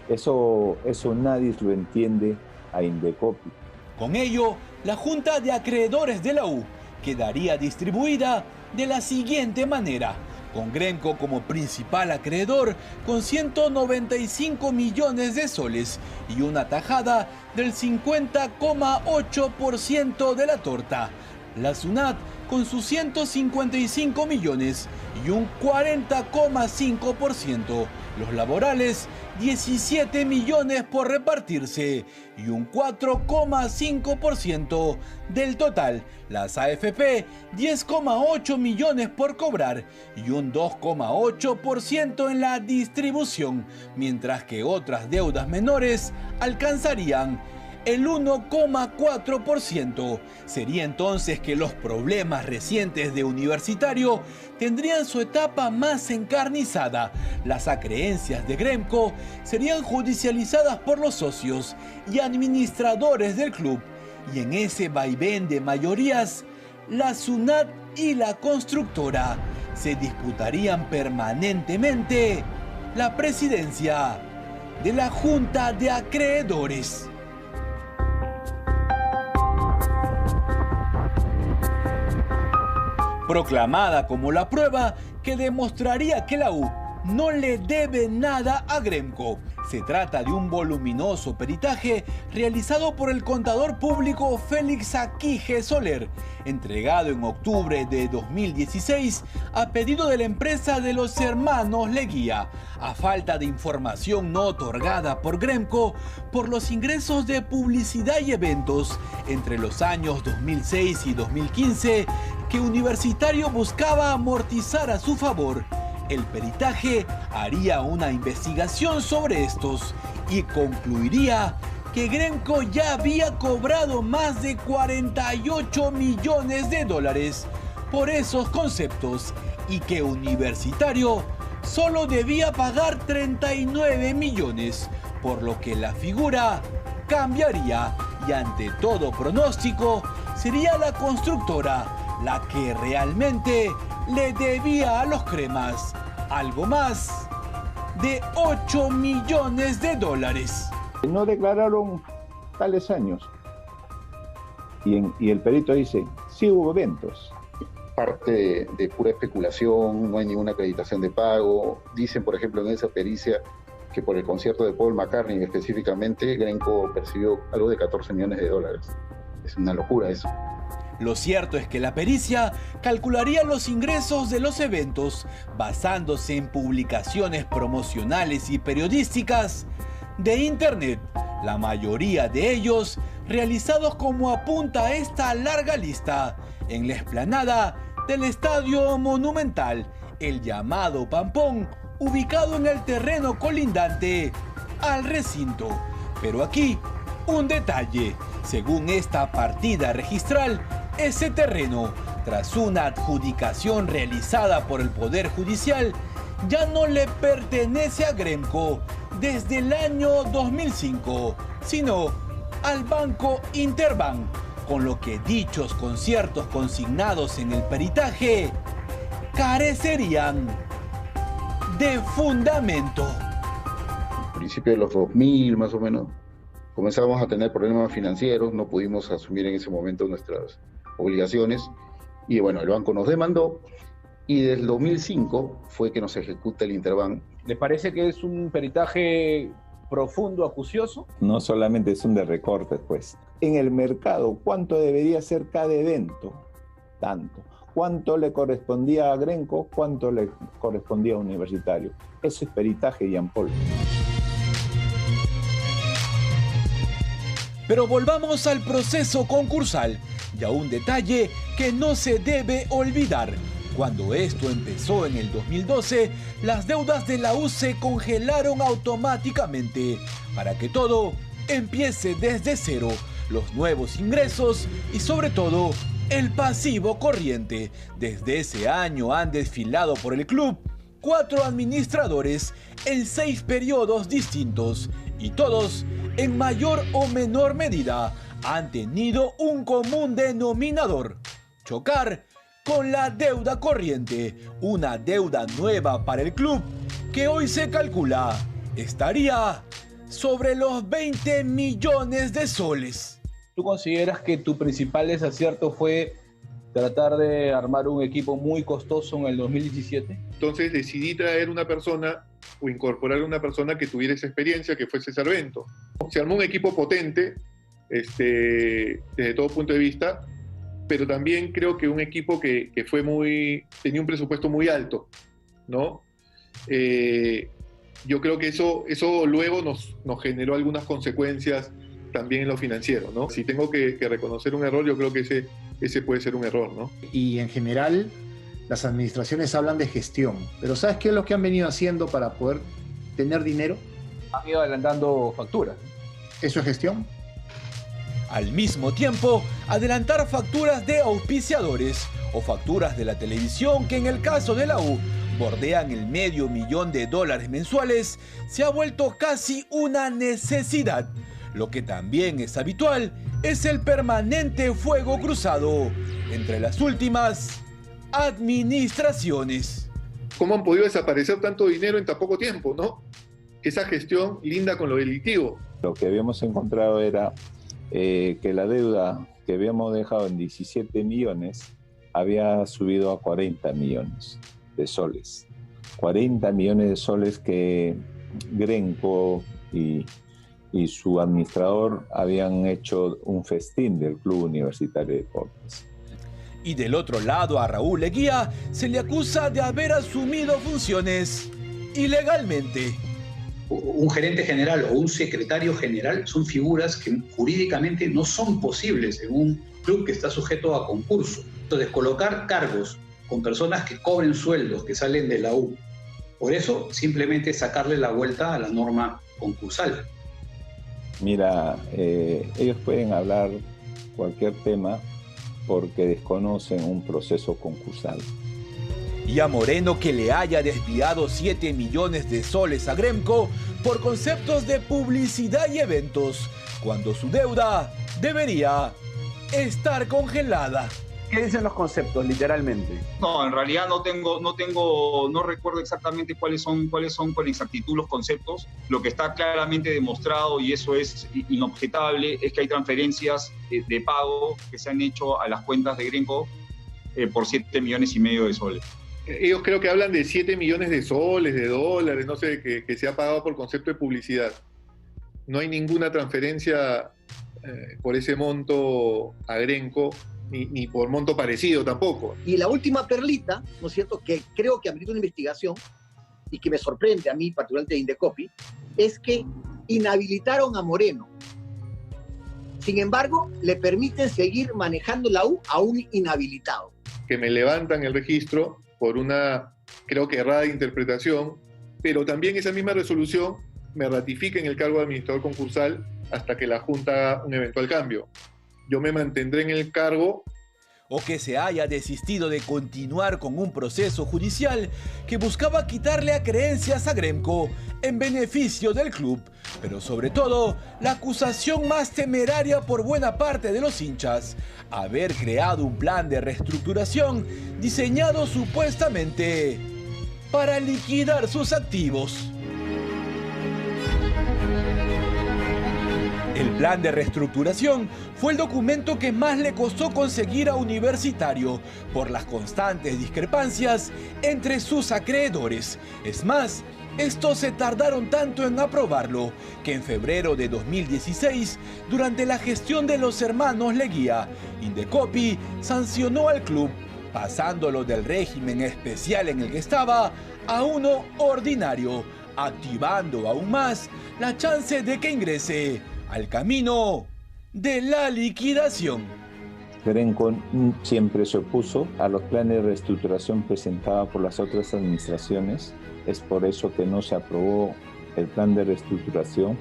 Eso nadie lo entiende a Indecopi. Con ello, la Junta de Acreedores de la U quedaría distribuida de la siguiente manera, con Gremco como principal acreedor con 195 millones de soles y una tajada del 50,8% de la torta. La SUNAT con sus 155 millones y un 40,5%. Los laborales, 17 millones por repartirse y un 4,5% del total. Las AFP, 10,8 millones por cobrar y un 2,8% en la distribución, mientras que otras deudas menores alcanzarían el 1,4%. Sería entonces que los problemas recientes de Universitario tendrían su etapa más encarnizada. Las acreencias de Gremco serían judicializadas por los socios y administradores del club. Y en ese vaivén de mayorías, la SUNAT y la constructora se disputarían permanentemente la presidencia de la Junta de Acreedores. Proclamada como la prueba que demostraría que la U no le debe nada a Gremco. Se trata de un voluminoso peritaje realizado por el contador público Félix Aquije Soler, entregado en octubre de 2016 a pedido de la empresa de los hermanos Leguía, a falta de información no otorgada por Gremco por los ingresos de publicidad y eventos entre los años 2006 y 2015 que Universitario buscaba amortizar a su favor. El peritaje haría una investigación sobre estos y concluiría que Gremco ya había cobrado más de 48 millones de dólares por esos conceptos y que Universitario solo debía pagar 39 millones, por lo que la figura cambiaría y ante todo pronóstico sería la constructora la que realmente le debía a los cremas algo más de 8 millones de dólares. No declararon tales años. Y el perito dice, sí hubo eventos. Parte de pura especulación, no hay ninguna acreditación de pago. Dicen, por ejemplo, en esa pericia que por el concierto de Paul McCartney específicamente, Gremco percibió algo de 14 millones de dólares. Es una locura eso. Lo cierto es que la pericia calcularía los ingresos de los eventos basándose en publicaciones promocionales y periodísticas de Internet, la mayoría de ellos realizados como apunta esta larga lista en la explanada del Estadio Monumental, el llamado Pampón, ubicado en el terreno colindante al recinto. Pero aquí, un detalle, según esta partida registral, ese terreno, tras una adjudicación realizada por el Poder Judicial, ya no le pertenece a Gremco desde el año 2005, sino al Banco Interbank, con lo que dichos conciertos consignados en el peritaje carecerían de fundamento. A principios de los 2000 más o menos, comenzamos a tener problemas financieros, no pudimos asumir en ese momento nuestras obligaciones y bueno, el banco nos demandó y desde el 2005 fue que nos ejecuta el Interbank. ¿Le parece que es un peritaje profundo, acucioso? No solamente es un de recortes, pues. En el mercado, ¿cuánto debería ser cada evento? Tanto. ¿Cuánto le correspondía a Gremco? ¿Cuánto le correspondía a Universitario? Eso es peritaje, Jean Paul. Pero volvamos al proceso concursal y a un detalle que no se debe olvidar. Cuando esto empezó en el 2012, las deudas de la U se congelaron automáticamente para que todo empiece desde cero, los nuevos ingresos y sobre todo el pasivo corriente. Desde ese año han desfilado por el club 4 administradores en 6 periodos distintos y todos en mayor o menor medida han tenido un común denominador: chocar con la deuda corriente, una deuda nueva para el club que hoy se calcula estaría sobre los 20 millones de soles. ¿Tú consideras que tu principal desacierto fue tratar de armar un equipo muy costoso en el 2017? Entonces decidí traer una persona o incorporar una persona que tuviera esa experiencia, que fuese Sarvento. Se armó un equipo potente desde todo punto de vista, pero también creo que un equipo que fue tenía un presupuesto muy alto, ¿no? Yo creo que eso luego nos generó algunas consecuencias también en lo financiero, ¿no? Si tengo que reconocer un error, yo creo que ese puede ser un error, ¿no? Y en general, las administraciones hablan de gestión, pero ¿sabes qué es lo que han venido haciendo para poder tener dinero? Han ido adelantando facturas. ¿Eso es gestión? Al mismo tiempo, adelantar facturas de auspiciadores o facturas de la televisión que en el caso de la U bordean el $500,000 mensuales, se ha vuelto casi una necesidad. Lo que también es habitual es el permanente fuego cruzado entre las últimas administraciones. ¿Cómo han podido desaparecer tanto dinero en tan poco tiempo, no? Esa gestión linda con lo delictivo. Lo que habíamos encontrado era que la deuda que habíamos dejado en 17 millones había subido a 40 millones de soles. 40 millones de soles que Grenco y su administrador habían hecho un festín del Club Universitario de Deportes. Y del otro lado, a Raúl Leguía se le acusa de haber asumido funciones ilegalmente. Un gerente general o un secretario general son figuras que jurídicamente no son posibles en un club que está sujeto a concurso. Entonces, colocar cargos con personas que cobren sueldos, que salen de la U, por eso simplemente sacarle la vuelta a la norma concursal. Mira, ellos pueden hablar cualquier tema porque desconocen un proceso concursal. Y a Moreno, que le haya desviado 7 millones de soles a Gremco por conceptos de publicidad y eventos, cuando su deuda debería estar congelada. ¿Qué dicen los conceptos, literalmente? No, en realidad no recuerdo exactamente cuáles son con exactitud los conceptos. Lo que está claramente demostrado, y eso es inobjetable, es que hay transferencias de pago que se han hecho a las cuentas de Gremco por 7,5 millones de soles. Ellos creo que hablan de 7 millones de soles, de dólares, no sé, que se ha pagado por concepto de publicidad. No hay ninguna transferencia por ese monto a Gremco, ni por monto parecido tampoco. Y la última perlita, ¿no es cierto?, que creo que amerita una investigación y que me sorprende a mí, particularmente de Indecopi, es que inhabilitaron a Moreno. Sin embargo, le permiten seguir manejando la U a un inhabilitado. Que me levantan el registro por una, creo que errada interpretación, pero también esa misma resolución me ratifica en el cargo de administrador concursal hasta que la Junta haga un eventual cambio. Yo me mantendré en el cargo. O que se haya desistido de continuar con un proceso judicial que buscaba quitarle acreencias a Gremco en beneficio del club, pero sobre todo la acusación más temeraria por buena parte de los hinchas, haber creado un plan de reestructuración diseñado supuestamente para liquidar sus activos. El plan de reestructuración fue el documento que más le costó conseguir a Universitario por las constantes discrepancias entre sus acreedores. Es más, estos se tardaron tanto en aprobarlo que en febrero de 2016, durante la gestión de los hermanos Leguía, Indecopi sancionó al club, pasándolo del régimen especial en el que estaba a uno ordinario, activando aún más la chance de que ingrese al camino de la liquidación. Gremco siempre se opuso a los planes de reestructuración presentados por las otras administraciones. Es por eso que no se aprobó el plan de reestructuración.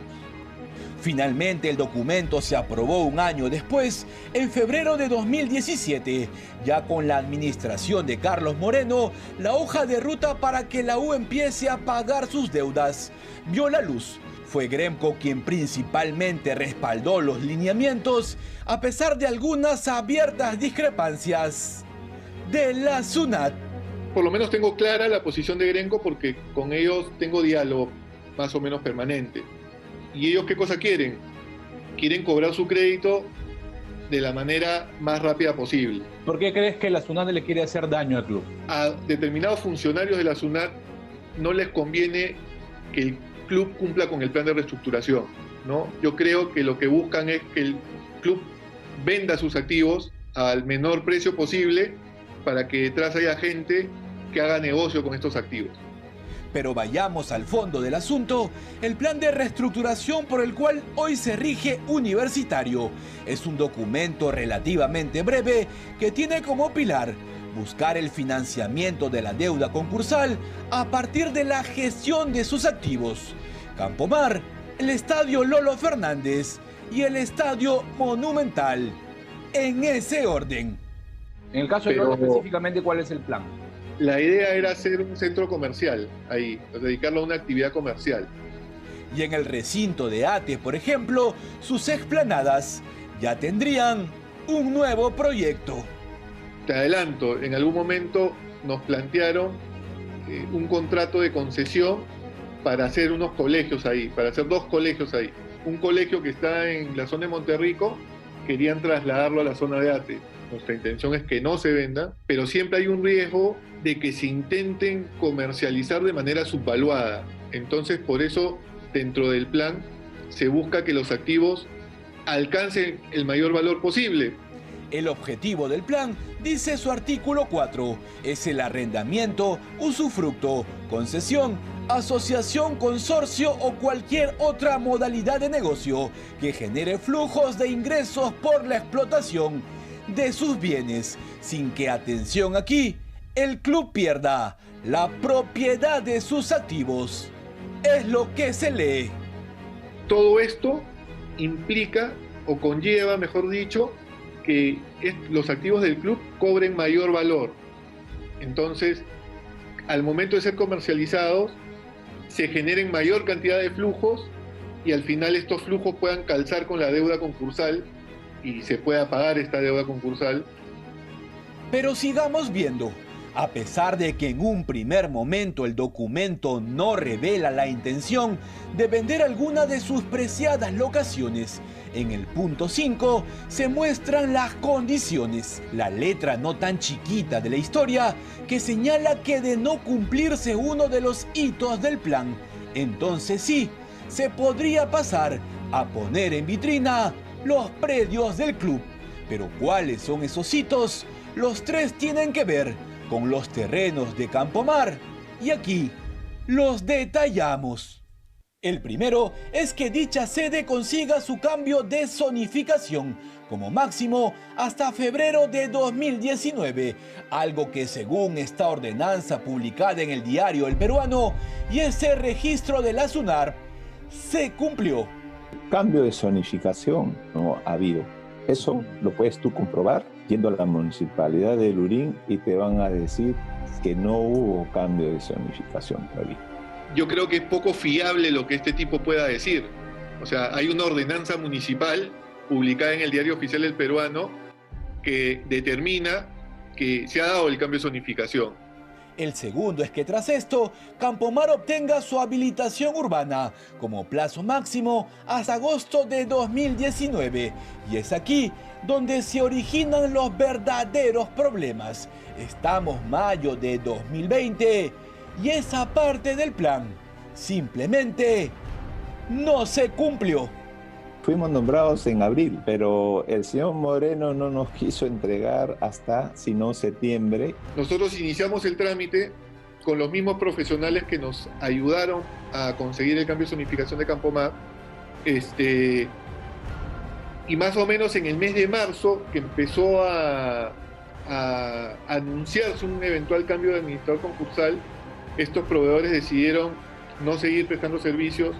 Finalmente el documento se aprobó un año después, en febrero de 2017. Ya con la administración de Carlos Moreno, la hoja de ruta para que la U empiece a pagar sus deudas vio la luz. Fue Gremco quien principalmente respaldó los lineamientos, a pesar de algunas abiertas discrepancias de la SUNAT. Por lo menos tengo clara la posición de Gremco porque con ellos tengo diálogo más o menos permanente. ¿Y ellos qué cosa quieren? Quieren cobrar su crédito de la manera más rápida posible. ¿Por qué crees que la SUNAT le quiere hacer daño al club? A determinados funcionarios de la SUNAT no les conviene que el club cumpla con el plan de reestructuración, ¿no? Yo creo que lo que buscan es que el club venda sus activos al menor precio posible para que detrás haya gente que haga negocio con estos activos. Pero vayamos al fondo del asunto. El plan de reestructuración por el cual hoy se rige Universitario es un documento relativamente breve que tiene como pilar buscar el financiamiento de la deuda concursal a partir de la gestión de sus activos: Campomar, el Estadio Lolo Fernández y el Estadio Monumental. En ese orden. En el caso de Lolo, específicamente, ¿cuál es el plan? La idea era hacer un centro comercial ahí, dedicarlo a una actividad comercial. Y en el recinto de ATE, por ejemplo, sus explanadas ya tendrían un nuevo proyecto. Te adelanto, en algún momento nos plantearon un contrato de concesión para hacer unos colegios ahí, para hacer 2 colegios ahí. Un colegio que está en la zona de Monterrico, querían trasladarlo a la zona de ATE. Nuestra intención es que no se venda, pero siempre hay un riesgo de que se intenten comercializar de manera subvaluada. Entonces, por eso, dentro del plan, se busca que los activos alcancen el mayor valor posible. El objetivo del plan, dice su artículo 4, es el arrendamiento, usufructo, concesión, asociación, consorcio o cualquier otra modalidad de negocio que genere flujos de ingresos por la explotación de sus bienes, sin que, atención aquí, el club pierda la propiedad de sus activos. Es lo que se lee. Todo esto implica o conlleva, mejor dicho, que los activos del club cobren mayor valor. Entonces, al momento de ser comercializados, se generen mayor cantidad de flujos y al final estos flujos puedan calzar con la deuda concursal y se pueda pagar esta deuda concursal. Pero sigamos viendo. A pesar de que en un primer momento el documento no revela la intención de vender alguna de sus preciadas locaciones, en el punto 5 se muestran las condiciones, la letra no tan chiquita de la historia que señala que de no cumplirse uno de los hitos del plan, entonces sí, se podría pasar a poner en vitrina los predios del club. Pero ¿cuáles son esos hitos? Los 3 tienen que ver con los terrenos de Campomar y aquí los detallamos. El primero es que dicha sede consiga su cambio de zonificación como máximo hasta febrero de 2019, algo que según esta ordenanza publicada en el diario El Peruano y ese registro de la SUNAR se cumplió. Cambio de zonificación no ha habido. Eso lo puedes tú comprobar yendo a la municipalidad de Lurín y te van a decir que no hubo cambio de zonificación todavía. Yo creo que es poco fiable lo que este tipo pueda decir. O sea, hay una ordenanza municipal publicada en el Diario Oficial del Peruano que determina que se ha dado el cambio de zonificación. El segundo es que tras esto, Campomar obtenga su habilitación urbana como plazo máximo hasta agosto de 2019. Y es aquí donde se originan los verdaderos problemas. Estamos mayo de 2020 y esa parte del plan simplemente no se cumplió. Fuimos nombrados en abril, pero el señor Moreno no nos quiso entregar hasta, sino septiembre. Nosotros iniciamos el trámite con los mismos profesionales que nos ayudaron a conseguir el cambio de zonificación de Campomar. Y más o menos en el mes de marzo, que empezó a anunciarse un eventual cambio de administrador concursal, estos proveedores decidieron no seguir prestando servicios.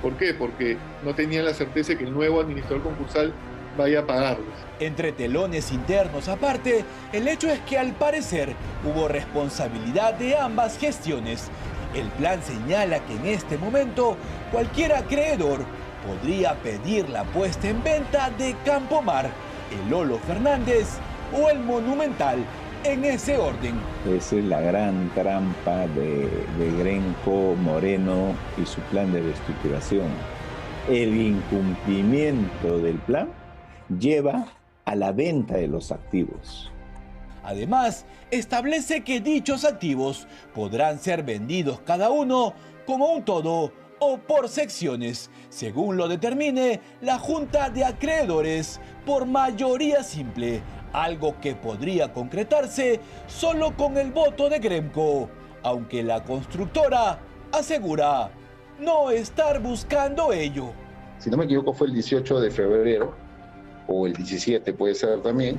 ¿Por qué? Porque no tenían la certeza de que el nuevo administrador concursal vaya a pagarles. Entre telones internos aparte, el hecho es que al parecer hubo responsabilidad de ambas gestiones. El plan señala que en este momento cualquier acreedor podría pedir la puesta en venta de Campomar, el Lolo Fernández o el Monumental, en ese orden. Esa es la gran trampa de Grenco, Moreno y su plan de reestructuración. El incumplimiento del plan lleva a la venta de los activos. Además, establece que dichos activos podrán ser vendidos cada uno como un todo o por secciones, según lo determine la Junta de Acreedores por mayoría simple, algo que podría concretarse solo con el voto de Gremco, aunque la constructora asegura no estar buscando ello. Si no me equivoco fue el 18 de febrero, o el 17 puede ser también,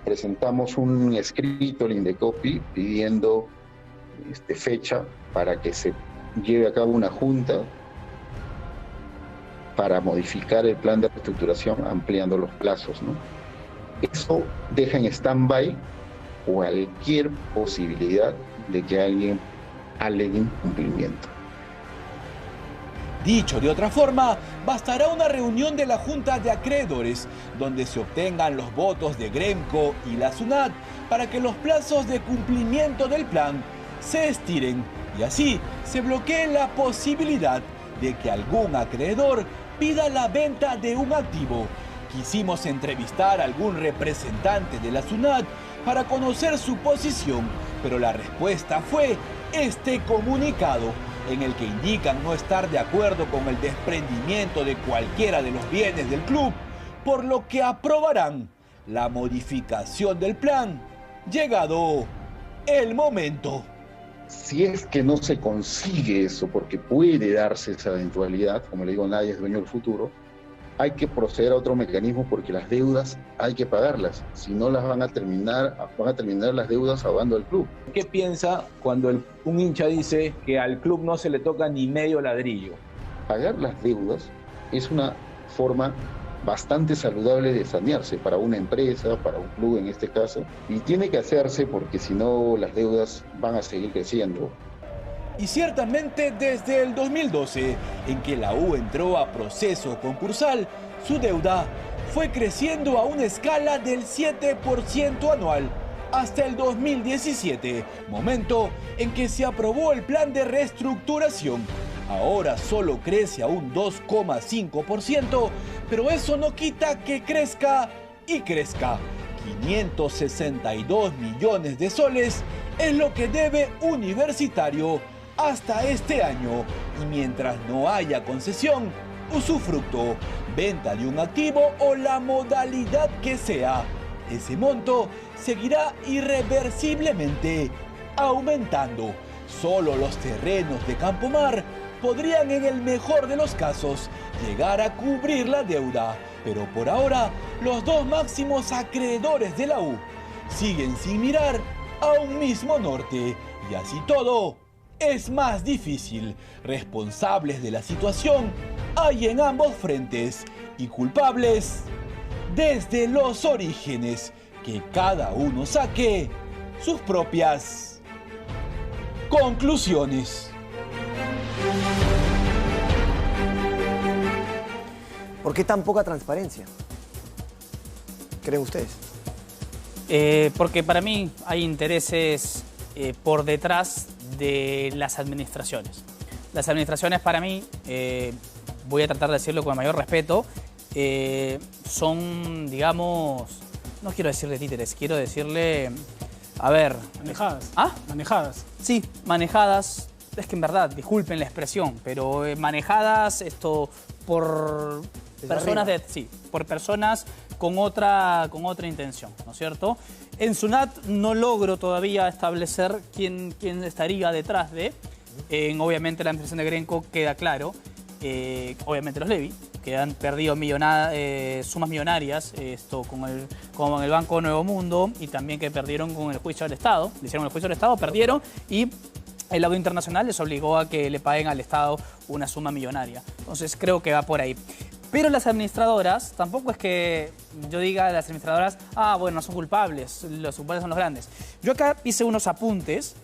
presentamos un escrito al Indecopi pidiendo fecha para que se lleve a cabo una junta para modificar el plan de reestructuración ampliando los plazos, ¿no? Eso deja en stand-by cualquier posibilidad de que alguien alegue incumplimiento. Dicho de otra forma, bastará una reunión de la Junta de Acreedores donde se obtengan los votos de Gremco y la SUNAT para que los plazos de cumplimiento del plan se estiren y así se bloquee la posibilidad de que algún acreedor pida la venta de un activo. Quisimos entrevistar a algún representante de la SUNAT para conocer su posición, pero la respuesta fue este comunicado, en el que indican no estar de acuerdo con el desprendimiento de cualquiera de los bienes del club, por lo que aprobarán la modificación del plan, llegado el momento. Si es que no se consigue eso, porque puede darse esa eventualidad, como le digo, nadie es dueño del futuro, hay que proceder a otro mecanismo porque las deudas hay que pagarlas, si no las van a terminar las deudas ahogando al club. ¿Qué piensa cuando un hincha dice que al club no se le toca ni medio ladrillo? Pagar las deudas es una forma bastante saludable de sanearse para una empresa, para un club en este caso, y tiene que hacerse porque si no las deudas van a seguir creciendo. Y ciertamente desde el 2012, en que la U entró a proceso concursal, su deuda fue creciendo a una escala del 7% anual hasta el 2017, momento en que se aprobó el plan de reestructuración. Ahora solo crece a un 2,5%, pero eso no quita que crezca y crezca. 562 millones de soles es lo que debe Universitario hasta este año, y mientras no haya concesión, usufructo, venta de un activo o la modalidad que sea, ese monto seguirá irreversiblemente aumentando. Solo los terrenos de Campomar podrían, en el mejor de los casos, llegar a cubrir la deuda, pero por ahora los dos máximos acreedores de la U siguen sin mirar a un mismo norte, y así todo es más difícil. Responsables de la situación hay en ambos frentes y culpables desde los orígenes. Que cada uno saque sus propias conclusiones. ¿Por qué tan poca transparencia? ¿Creen ustedes? Porque para mí hay intereses por detrás de las administraciones. Las administraciones para mí, voy a tratar de decirlo con el mayor respeto, son, digamos, no quiero decirle títeres, quiero decirle, a ver... Manejadas. ¿Ah? Manejadas. Sí, manejadas. Es que en verdad, disculpen la expresión, pero manejadas por personas por personas con otra intención, ¿no es cierto? En SUNAT no logro todavía establecer quién estaría detrás de. Obviamente la administración de Gremco queda claro. Obviamente los Levy, que han perdido sumas millonarias con el Banco Nuevo Mundo, y también que perdieron con el juicio del Estado. Le hicieron el juicio del Estado, perdieron, y el laudo internacional les obligó a que le paguen al Estado una suma millonaria. Entonces creo que va por ahí. Pero las administradoras, tampoco es que yo diga a las administradoras, bueno, no son culpables, los culpables son los grandes. Yo acá hice unos apuntes,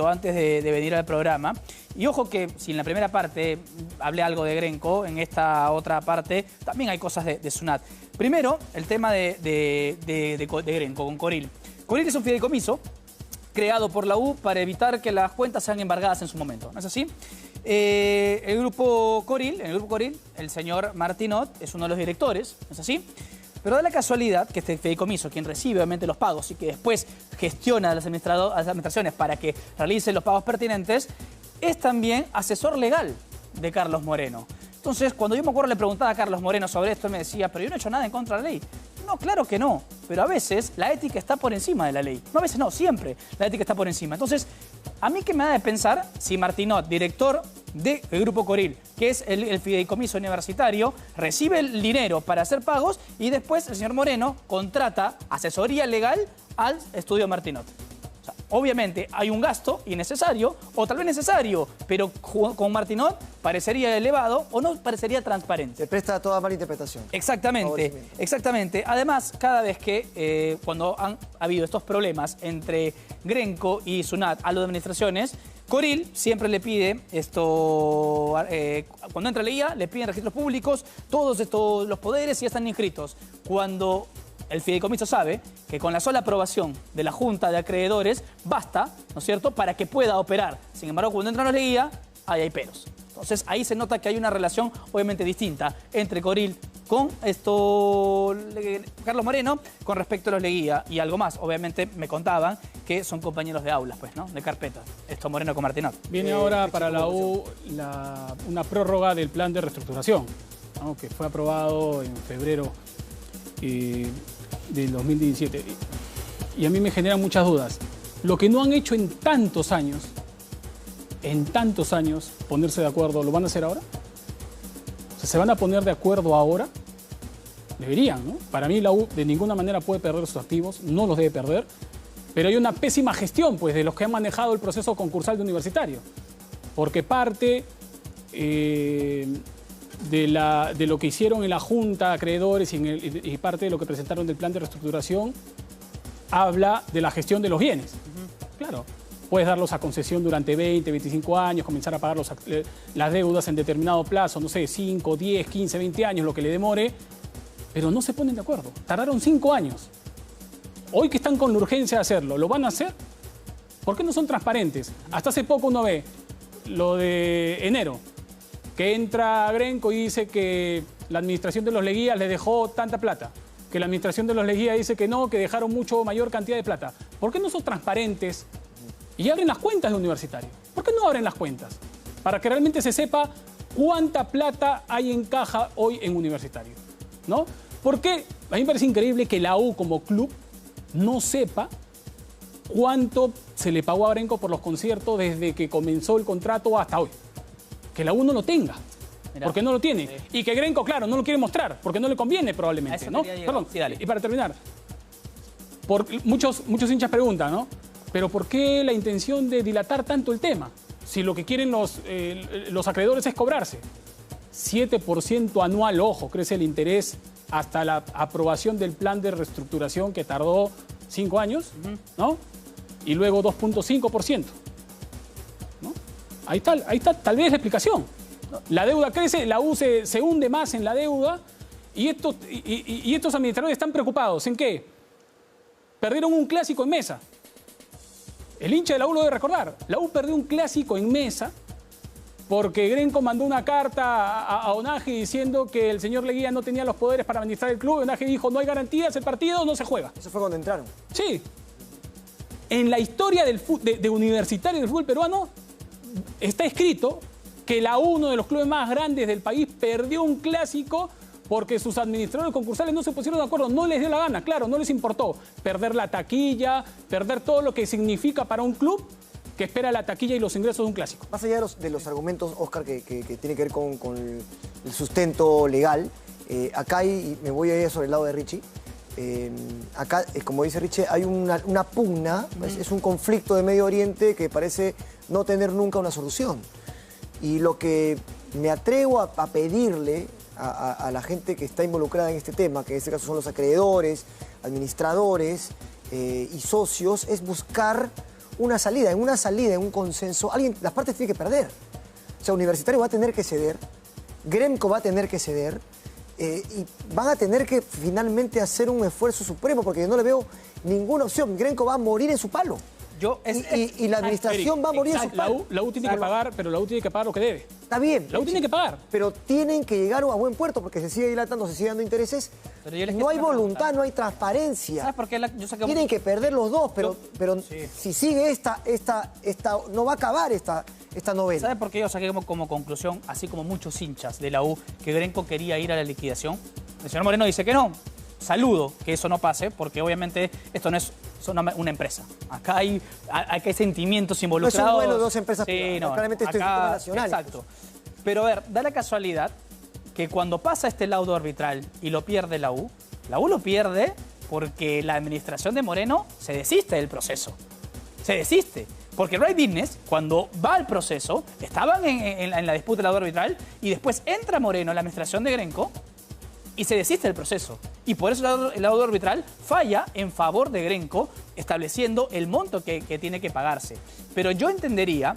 antes de venir al programa, y ojo que si en la primera parte hablé algo de Gremco, en esta otra parte también hay cosas de SUNAT. Primero, el tema de Gremco con Coril. Coril es un fideicomiso creado por la U para evitar que las cuentas sean embargadas en su momento, ¿no es así? En el grupo Coril, el señor Martinot es uno de los directores, ¿no es así? Pero da la casualidad que este fideicomiso, quien recibe obviamente los pagos y que después gestiona a las administraciones para que realicen los pagos pertinentes, es también asesor legal de Carlos Moreno. Entonces, cuando yo me acuerdo le preguntaba a Carlos Moreno sobre esto, él me decía, pero yo no he hecho nada en contra de la ley. No, claro que no, pero a veces la ética está por encima de la ley. No, a veces no, siempre la ética está por encima. Entonces, a mí que me da de pensar si Martinot, director del Grupo Coril, que es el fideicomiso universitario, recibe el dinero para hacer pagos y después el señor Moreno contrata asesoría legal al estudio Martinot. O sea, obviamente hay un gasto innecesario o tal vez necesario, pero con Martinot parecería elevado o no parecería transparente. Se presta a toda mala interpretación. Exactamente, exactamente. Además, cada vez que cuando han habido estos problemas entre Grenco y Sunat a las administraciones, Coril siempre le pide esto, cuando entra la IA, le piden registros públicos, todos estos los poderes ya están inscritos. Cuando el fideicomiso sabe que con la sola aprobación de la Junta de Acreedores basta, ¿no es cierto?, para que pueda operar. Sin embargo, cuando entra la IA, ahí hay peros. Entonces, ahí se nota que hay una relación obviamente distinta entre Coril con Carlos Moreno con respecto a los Leguía y algo más. Obviamente me contaban que son compañeros de aulas, pues, ¿no? De carpeta. Moreno con Martinot. Viene ahora para la U una prórroga del plan de reestructuración, ¿no? Que fue aprobado en febrero del 2017. Y a mí me generan muchas dudas. Lo que no han hecho en tantos años, ponerse de acuerdo, ¿lo van a hacer ahora? O sea, ¿se van a poner de acuerdo ahora? Deberían, ¿no? Para mí la U de ninguna manera puede perder sus activos, no los debe perder, pero hay una pésima gestión, pues, de los que han manejado el proceso concursal de Universitario, porque parte de lo que hicieron en la Junta de Acreedores y parte de lo que presentaron del plan de reestructuración habla de la gestión de los bienes. Claro. Puedes darlos a concesión durante 20, 25 años, comenzar a pagar las deudas en determinado plazo, no sé, 5, 10, 15, 20 años, lo que le demore, pero no se ponen de acuerdo. Tardaron 5 años. Hoy que están con la urgencia de hacerlo, ¿lo van a hacer? ¿Por qué no son transparentes? Hasta hace poco uno ve lo de enero, que entra Grenco y dice que la administración de los Leguías le dejó tanta plata, que la administración de los Leguías dice que no, que dejaron mucho mayor cantidad de plata. ¿Por qué no son transparentes y abren las cuentas de Universitario? ¿Por qué no abren las cuentas? Para que realmente se sepa cuánta plata hay en caja hoy en Universitario, ¿no? Porque a mí me parece increíble que la U como club no sepa cuánto se le pagó a Grenco por los conciertos desde que comenzó el contrato hasta hoy. Que la U no lo tenga, porque no lo tiene. Sí. Y que Grenco, claro, no lo quiere mostrar, porque no le conviene probablemente, ¿no? Perdón, sí, dale. Y para terminar, muchos hinchas preguntan, ¿no? Pero ¿por qué la intención de dilatar tanto el tema? Si lo que quieren los acreedores es cobrarse. 7% anual, ojo, crece el interés hasta la aprobación del plan de reestructuración que tardó 5 años, ¿no? Y luego 2.5%. ¿No? Ahí está tal vez la explicación. La deuda crece, la U se hunde más en la deuda y estos administradores están preocupados. ¿En qué? Perdieron un clásico en Mesa. El hincha de la U lo debe recordar. La U perdió un clásico en Mesa porque Grenco mandó una carta a Onagi diciendo que el señor Leguía no tenía los poderes para administrar el club. Y Onagi dijo, no hay garantías, el partido no se juega. Eso fue cuando entraron. Sí. En la historia de Universitario del fútbol peruano está escrito que la U, uno de los clubes más grandes del país, perdió un clásico porque sus administradores concursales no se pusieron de acuerdo, no les dio la gana, claro, no les importó perder la taquilla, perder todo lo que significa para un club que espera la taquilla y los ingresos de un clásico. Más allá de los argumentos, Oscar, que tiene que ver con el sustento legal, acá y me voy a ir sobre el lado de Richie, acá, como dice Richie, hay una pugna, es un conflicto de Medio Oriente que parece no tener nunca una solución. Y lo que me atrevo a pedirle a la gente que está involucrada en este tema, que en este caso son los acreedores, administradores y socios, es buscar una salida, en un consenso. Las partes tienen que perder. O sea, Universitario va a tener que ceder, Grenco va a tener que ceder, y van a tener que finalmente hacer un esfuerzo supremo, porque yo no le veo ninguna opción. Grenco va a morir en su palo. Y la administración va a morir en su palo. La U tiene que pagar, pero la U tiene que pagar lo que debe. Está bien. La U tiene que pagar. Pero tienen que llegar a buen puerto, porque se sigue dilatando, se sigue dando intereses. No hay voluntad, no hay transparencia. ¿Sabes por qué? Tienen que perder los dos, pero si sigue esta, no va a acabar esta novela. ¿Sabes por qué yo saqué como conclusión, así como muchos hinchas de la U, que Grenco quería ir a la liquidación? El señor Moreno dice que no. Saludo que eso no pase, porque obviamente esto no es una empresa. Acá hay sentimientos involucrados. No es un vuelo de dos empresas privadas. Claramente esto es un tema nacional. Exacto. Pero a ver, da la casualidad que cuando pasa este laudo arbitral y lo pierde la U lo pierde porque la administración de Moreno se desiste del proceso. se desiste. Porque Ray Business, cuando va al proceso, estaban en la disputa del laudo arbitral y después entra Moreno en la administración de Grenco y se desiste del proceso. Y por eso el laudo arbitral falla en favor de Grenco, estableciendo el monto que tiene que pagarse. Pero yo entendería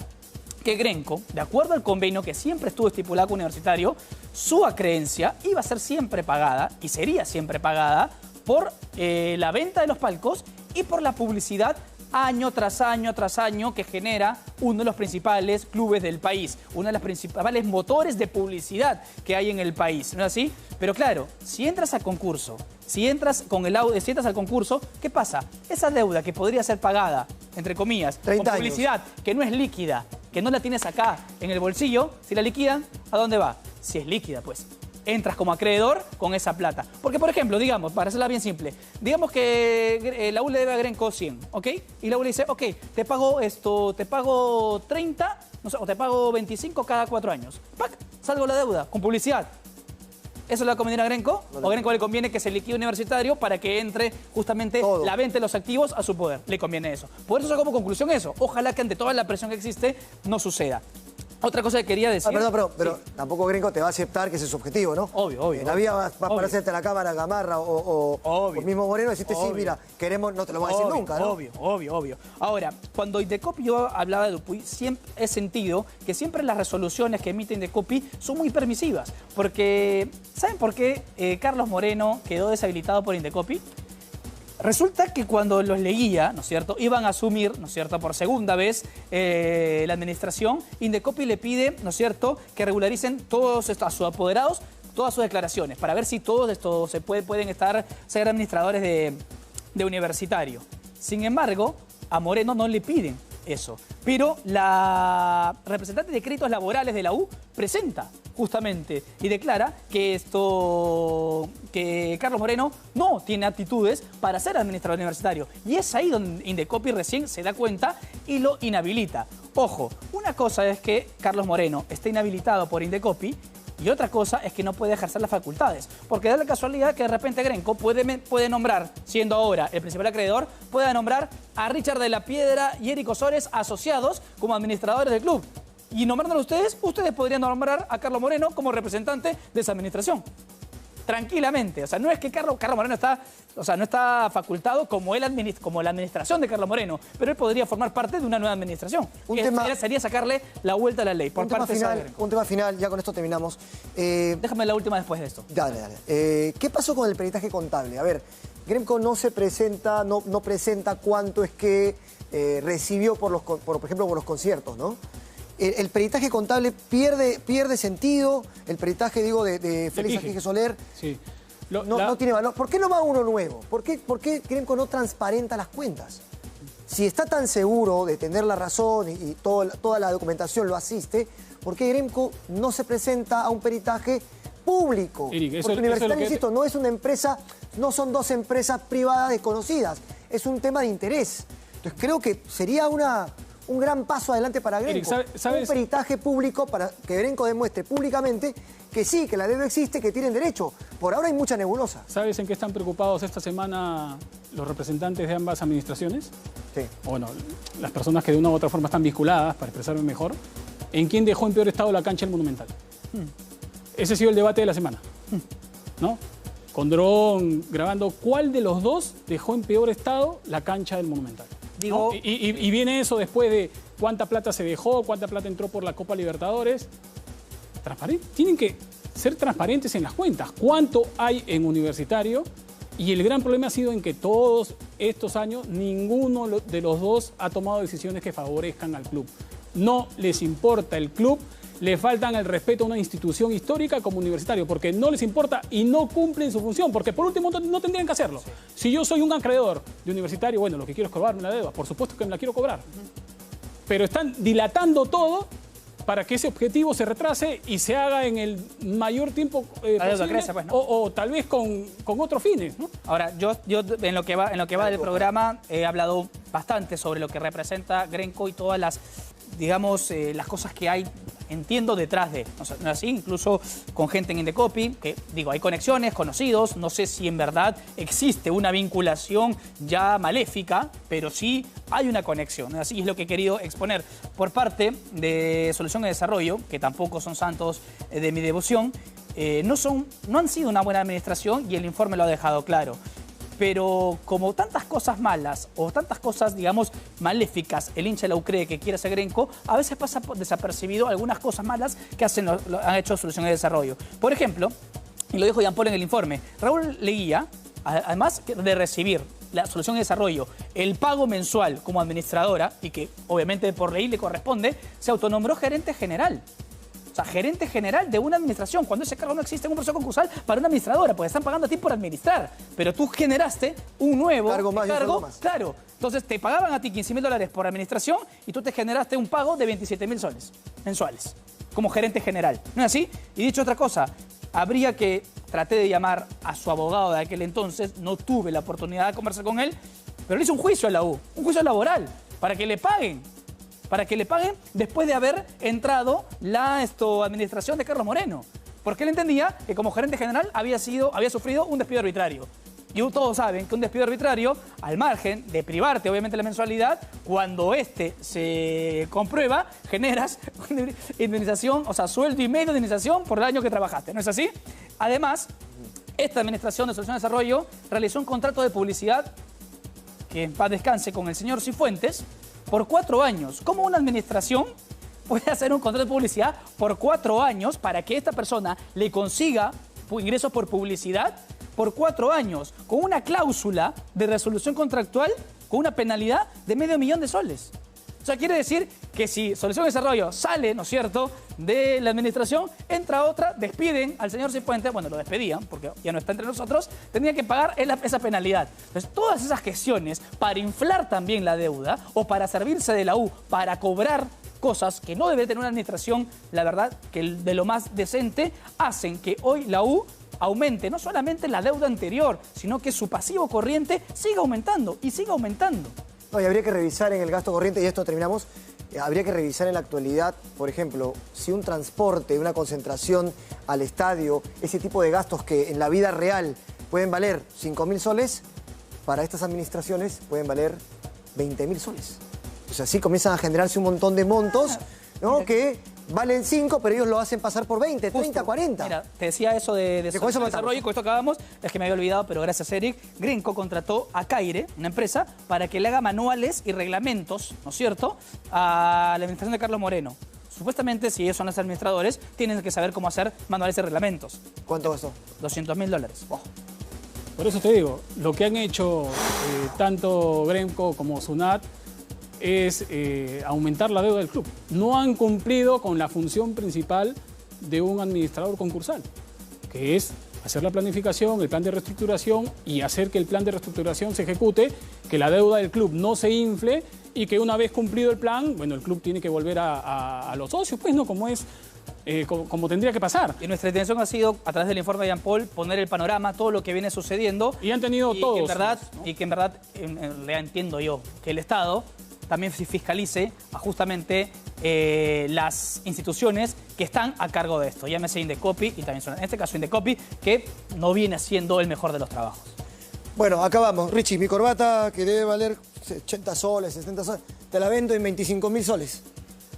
que Grenco, de acuerdo al convenio que siempre estuvo estipulado con Universitario, su acreencia iba a ser siempre pagada y sería siempre pagada por la venta de los palcos y por la publicidad año tras año que genera uno de los principales clubes del país, uno de los principales motores de publicidad que hay en el país, ¿no es así? Pero claro, si entras al concurso, si entras al concurso, ¿qué pasa? Esa deuda que podría ser pagada, entre comillas, con publicidad, que no es líquida, que no la tienes acá en el bolsillo, si la liquidan, ¿a dónde va? Si es líquida, pues. Entras como acreedor con esa plata. Porque, por ejemplo, digamos, para hacerla bien simple, digamos que la U le debe a Grenco 100, ¿ok? Y la U le dice, ok, te pago 30, no sé, o te pago 25 cada 4 años. ¡Pac! Salgo la deuda, con publicidad. ¿Eso le va a convenir a Grenco? ¿O a Grenco le conviene que se liquide Universitario para que entre justamente la venta de los activos a su poder? Le conviene eso. Por eso saco como conclusión eso. Ojalá que ante toda la presión que existe no suceda. Otra cosa que quería decir... Pero tampoco Grenco te va a aceptar que ese es su objetivo, ¿no? Obvio. En la vida vas a parecer ante la cámara Gamarra o mismo Moreno y decirte, sí, mira, queremos, no te lo voy a decir nunca, ¿no? Obvio. Ahora, cuando Indecopi yo hablaba de Dupuy, siempre he sentido que siempre las resoluciones que emite Indecopi son muy permisivas. Porque, ¿saben por qué Carlos Moreno quedó deshabilitado por Indecopi? Resulta que cuando los leguía, ¿no es cierto?, iban a asumir, ¿no es cierto?, por segunda vez la administración, Indecopi le pide, ¿no es cierto?, que regularicen todos a sus apoderados, todas sus declaraciones, para ver si todos estos pueden ser administradores de Universitario. Sin embargo, a Moreno no le piden eso. Pero la representante de créditos laborales de la U presenta justamente y declara que Carlos Moreno no tiene aptitudes para ser administrador universitario. Y es ahí donde Indecopi recién se da cuenta y lo inhabilita. Ojo, una cosa es que Carlos Moreno esté inhabilitado por Indecopi y otra cosa es que no puede ejercer las facultades. Porque da la casualidad que de repente Grenco puede nombrar, siendo ahora el principal acreedor, puede nombrar a Richard de la Piedra y Eric Osores asociados como administradores del club. Y nombrándolo ustedes podrían nombrar a Carlos Moreno como representante de esa administración. Tranquilamente. O sea, no es que Carlos Moreno no está facultado como la administración de Carlos Moreno, pero él podría formar parte de una nueva administración. Sería sacarle la vuelta a la ley por parte de Grenco. Un tema final, ya con esto terminamos. Déjame la última después de esto. Dale. ¿Qué pasó con el peritaje contable? A ver, Grenco no presenta cuánto es que recibió por ejemplo, por los conciertos, ¿no? El peritaje contable pierde sentido. El peritaje, de Félix Aquiles Soler no tiene valor. ¿Por qué no va uno nuevo? ¿Por qué Grenco no transparenta las cuentas? Si está tan seguro de tener la razón y toda la documentación lo asiste, ¿por qué Grenco no se presenta a un peritaje público? Porque Universitario, insisto, no es una empresa, no son dos empresas privadas desconocidas, es un tema de interés. Entonces creo que sería un gran paso adelante para Grenco. Un peritaje público para que Grenco demuestre públicamente que sí, que la deuda existe, que tienen derecho. Por ahora hay mucha nebulosa. ¿Sabes en qué están preocupados esta semana los representantes de ambas administraciones? Sí. Bueno, las personas que de una u otra forma están vinculadas, para expresarme mejor, en quién dejó en peor estado la cancha del Monumental. Ese ha sido el debate de la semana, ¿no? Con dron grabando cuál de los dos dejó en peor estado la cancha del Monumental. ¿No? Y viene eso después de cuánta plata se dejó, cuánta plata entró por la Copa Libertadores. Tienen que ser transparentes en las cuentas. ¿Cuánto hay en Universitario? Y el gran problema ha sido en que todos estos años ninguno de los dos ha tomado decisiones que favorezcan al club. No les importa el club, le faltan el respeto a una institución histórica como Universitario, porque no les importa y no cumplen su función, porque por último no tendrían que hacerlo. Sí. Si yo soy un acreedor de Universitario, bueno, lo que quiero es cobrarme la deuda, por supuesto que me la quiero cobrar. Pero están dilatando todo para que ese objetivo se retrase y se haga en el mayor tiempo posible, crece, pues, ¿no? o tal vez con otros fines, ¿no? Ahora, yo en lo que va del programa he hablado bastante sobre lo que representa Grenco y todas las, digamos, las cosas que hay entiendo, detrás de. O sea, así, incluso con gente en Indecopi, que digo, hay conexiones, conocidos, no sé si en verdad existe una vinculación ya maléfica, pero sí hay una conexión. Así es lo que he querido exponer. Por parte de Solución de Desarrollo, que tampoco son santos de mi devoción, no han sido una buena administración y el informe lo ha dejado claro. Pero como tantas cosas malas o tantas cosas, digamos, maléficas, el hincha de la U cree que quiere hacer Grenco, a veces pasa desapercibido algunas cosas malas que han hecho Solución de Desarrollo. Por ejemplo, y lo dijo Jean Paul en el informe, Raúl Leguía, además de recibir la Solución de Desarrollo, el pago mensual como administradora, y que obviamente por ley le corresponde, se autonombró gerente general. O sea, gerente general de una administración, cuando ese cargo no existe en un proceso concursal para una administradora, porque están pagando a ti por administrar. Pero tú generaste un nuevo cargo, más. Claro. Entonces te pagaban a ti $15.000 por administración y tú te generaste un pago de 27.000 soles mensuales como gerente general. ¿No es así? Y dicho otra cosa, habría que, traté de llamar a su abogado de aquel entonces, no tuve la oportunidad de conversar con él, pero le hizo un juicio a la U, un juicio laboral, para que le paguen. Para que le paguen después de haber entrado la administración de Carlos Moreno. Porque él entendía que como gerente general había sufrido un despido arbitrario. Y todos saben que un despido arbitrario, al margen de privarte obviamente la mensualidad, cuando se comprueba, generas una indemnización, o sea, sueldo y medio de indemnización por el año que trabajaste. ¿No es así? Además, esta administración de Solución de Desarrollo realizó un contrato de publicidad, que en paz descanse, con el señor Cifuentes, por 4 años. ¿Cómo una administración puede hacer un contrato de publicidad por 4 años para que esta persona le consiga ingresos por publicidad por 4 años, con una cláusula de resolución contractual, con una penalidad de $500,000 soles? O sea, quiere decir que si Solución de Desarrollo sale, ¿no es cierto?, de la administración, entra otra, despiden al señor Cifuentes, bueno, lo despedían porque ya no está entre nosotros, tendría que pagar esa penalidad. Entonces, todas esas gestiones para inflar también la deuda o para servirse de la U, para cobrar cosas que no debe tener una administración, la verdad, que de lo más decente, hacen que hoy la U aumente no solamente la deuda anterior, sino que su pasivo corriente siga aumentando y siga aumentando. No, y habría que revisar en el gasto corriente, y esto terminamos, habría que revisar en la actualidad, por ejemplo, si un transporte, una concentración al estadio, ese tipo de gastos que en la vida real pueden valer 5.000 soles, para estas administraciones pueden valer 20.000 soles. O sea, sí comienzan a generarse un montón de montos, ¿no?, que valen 5, pero ellos lo hacen pasar por 20, 30, 40. Mira, te decía eso de desarrollo, y con esto acabamos, es que me había olvidado, pero gracias Eric, Grenco contrató a Caire, una empresa, para que le haga manuales y reglamentos, ¿no es cierto?, a la administración de Carlos Moreno. Supuestamente, si ellos son los administradores, tienen que saber cómo hacer manuales y reglamentos. ¿Cuánto costó? $200.000. Wow. Por eso te digo, lo que han hecho tanto Grenco como Sunat es aumentar la deuda del club. No han cumplido con la función principal de un administrador concursal, que es hacer la planificación, el plan de reestructuración y hacer que el plan de reestructuración se ejecute, que la deuda del club no se infle y que una vez cumplido el plan, bueno, el club tiene que volver a los socios, pues, ¿no? Como tendría que pasar. Y nuestra intención ha sido, a través del informe de Jean Paul, poner el panorama, todo lo que viene sucediendo. Y han tenido todos. Y que en verdad, le entiendo yo, que el Estado también fiscalice justamente las instituciones que están a cargo de esto. Llámese Indecopi y también en este caso Indecopi, que no viene siendo el mejor de los trabajos. Bueno, acabamos. Richie, mi corbata que debe valer 80 soles, 60 soles, te la vendo en 25.000 soles.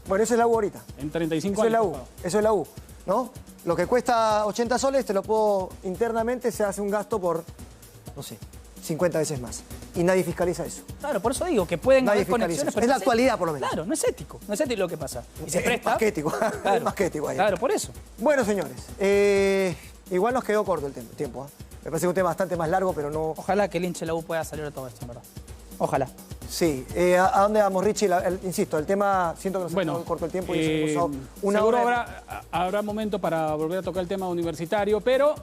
Bueno, eso es la U ahorita. En 35 años. Eso es la U. Eso es la U, ¿no? Lo que cuesta 80 soles te lo puedo internamente, se hace un gasto por, no sé, 50 veces más. Y nadie fiscaliza eso. Claro, por eso digo que pueden haber conexiones. Pero es la actualidad, por lo menos. Claro, no es ético. No es ético lo que pasa. Y se presta. Más que ético. Claro, más que ético ahí. Claro, por eso. Bueno, señores, igual nos quedó corto el tiempo. Me parece un tema bastante más largo, pero no... Ojalá que el hincha de la U pueda salir de todo esto, en verdad. Ojalá. Sí. ¿A dónde vamos, Richie? Insisto, el tema, siento que nos quedó corto el tiempo y hemos usado una seguro hora. habrá momento para volver a tocar el tema universitario, pero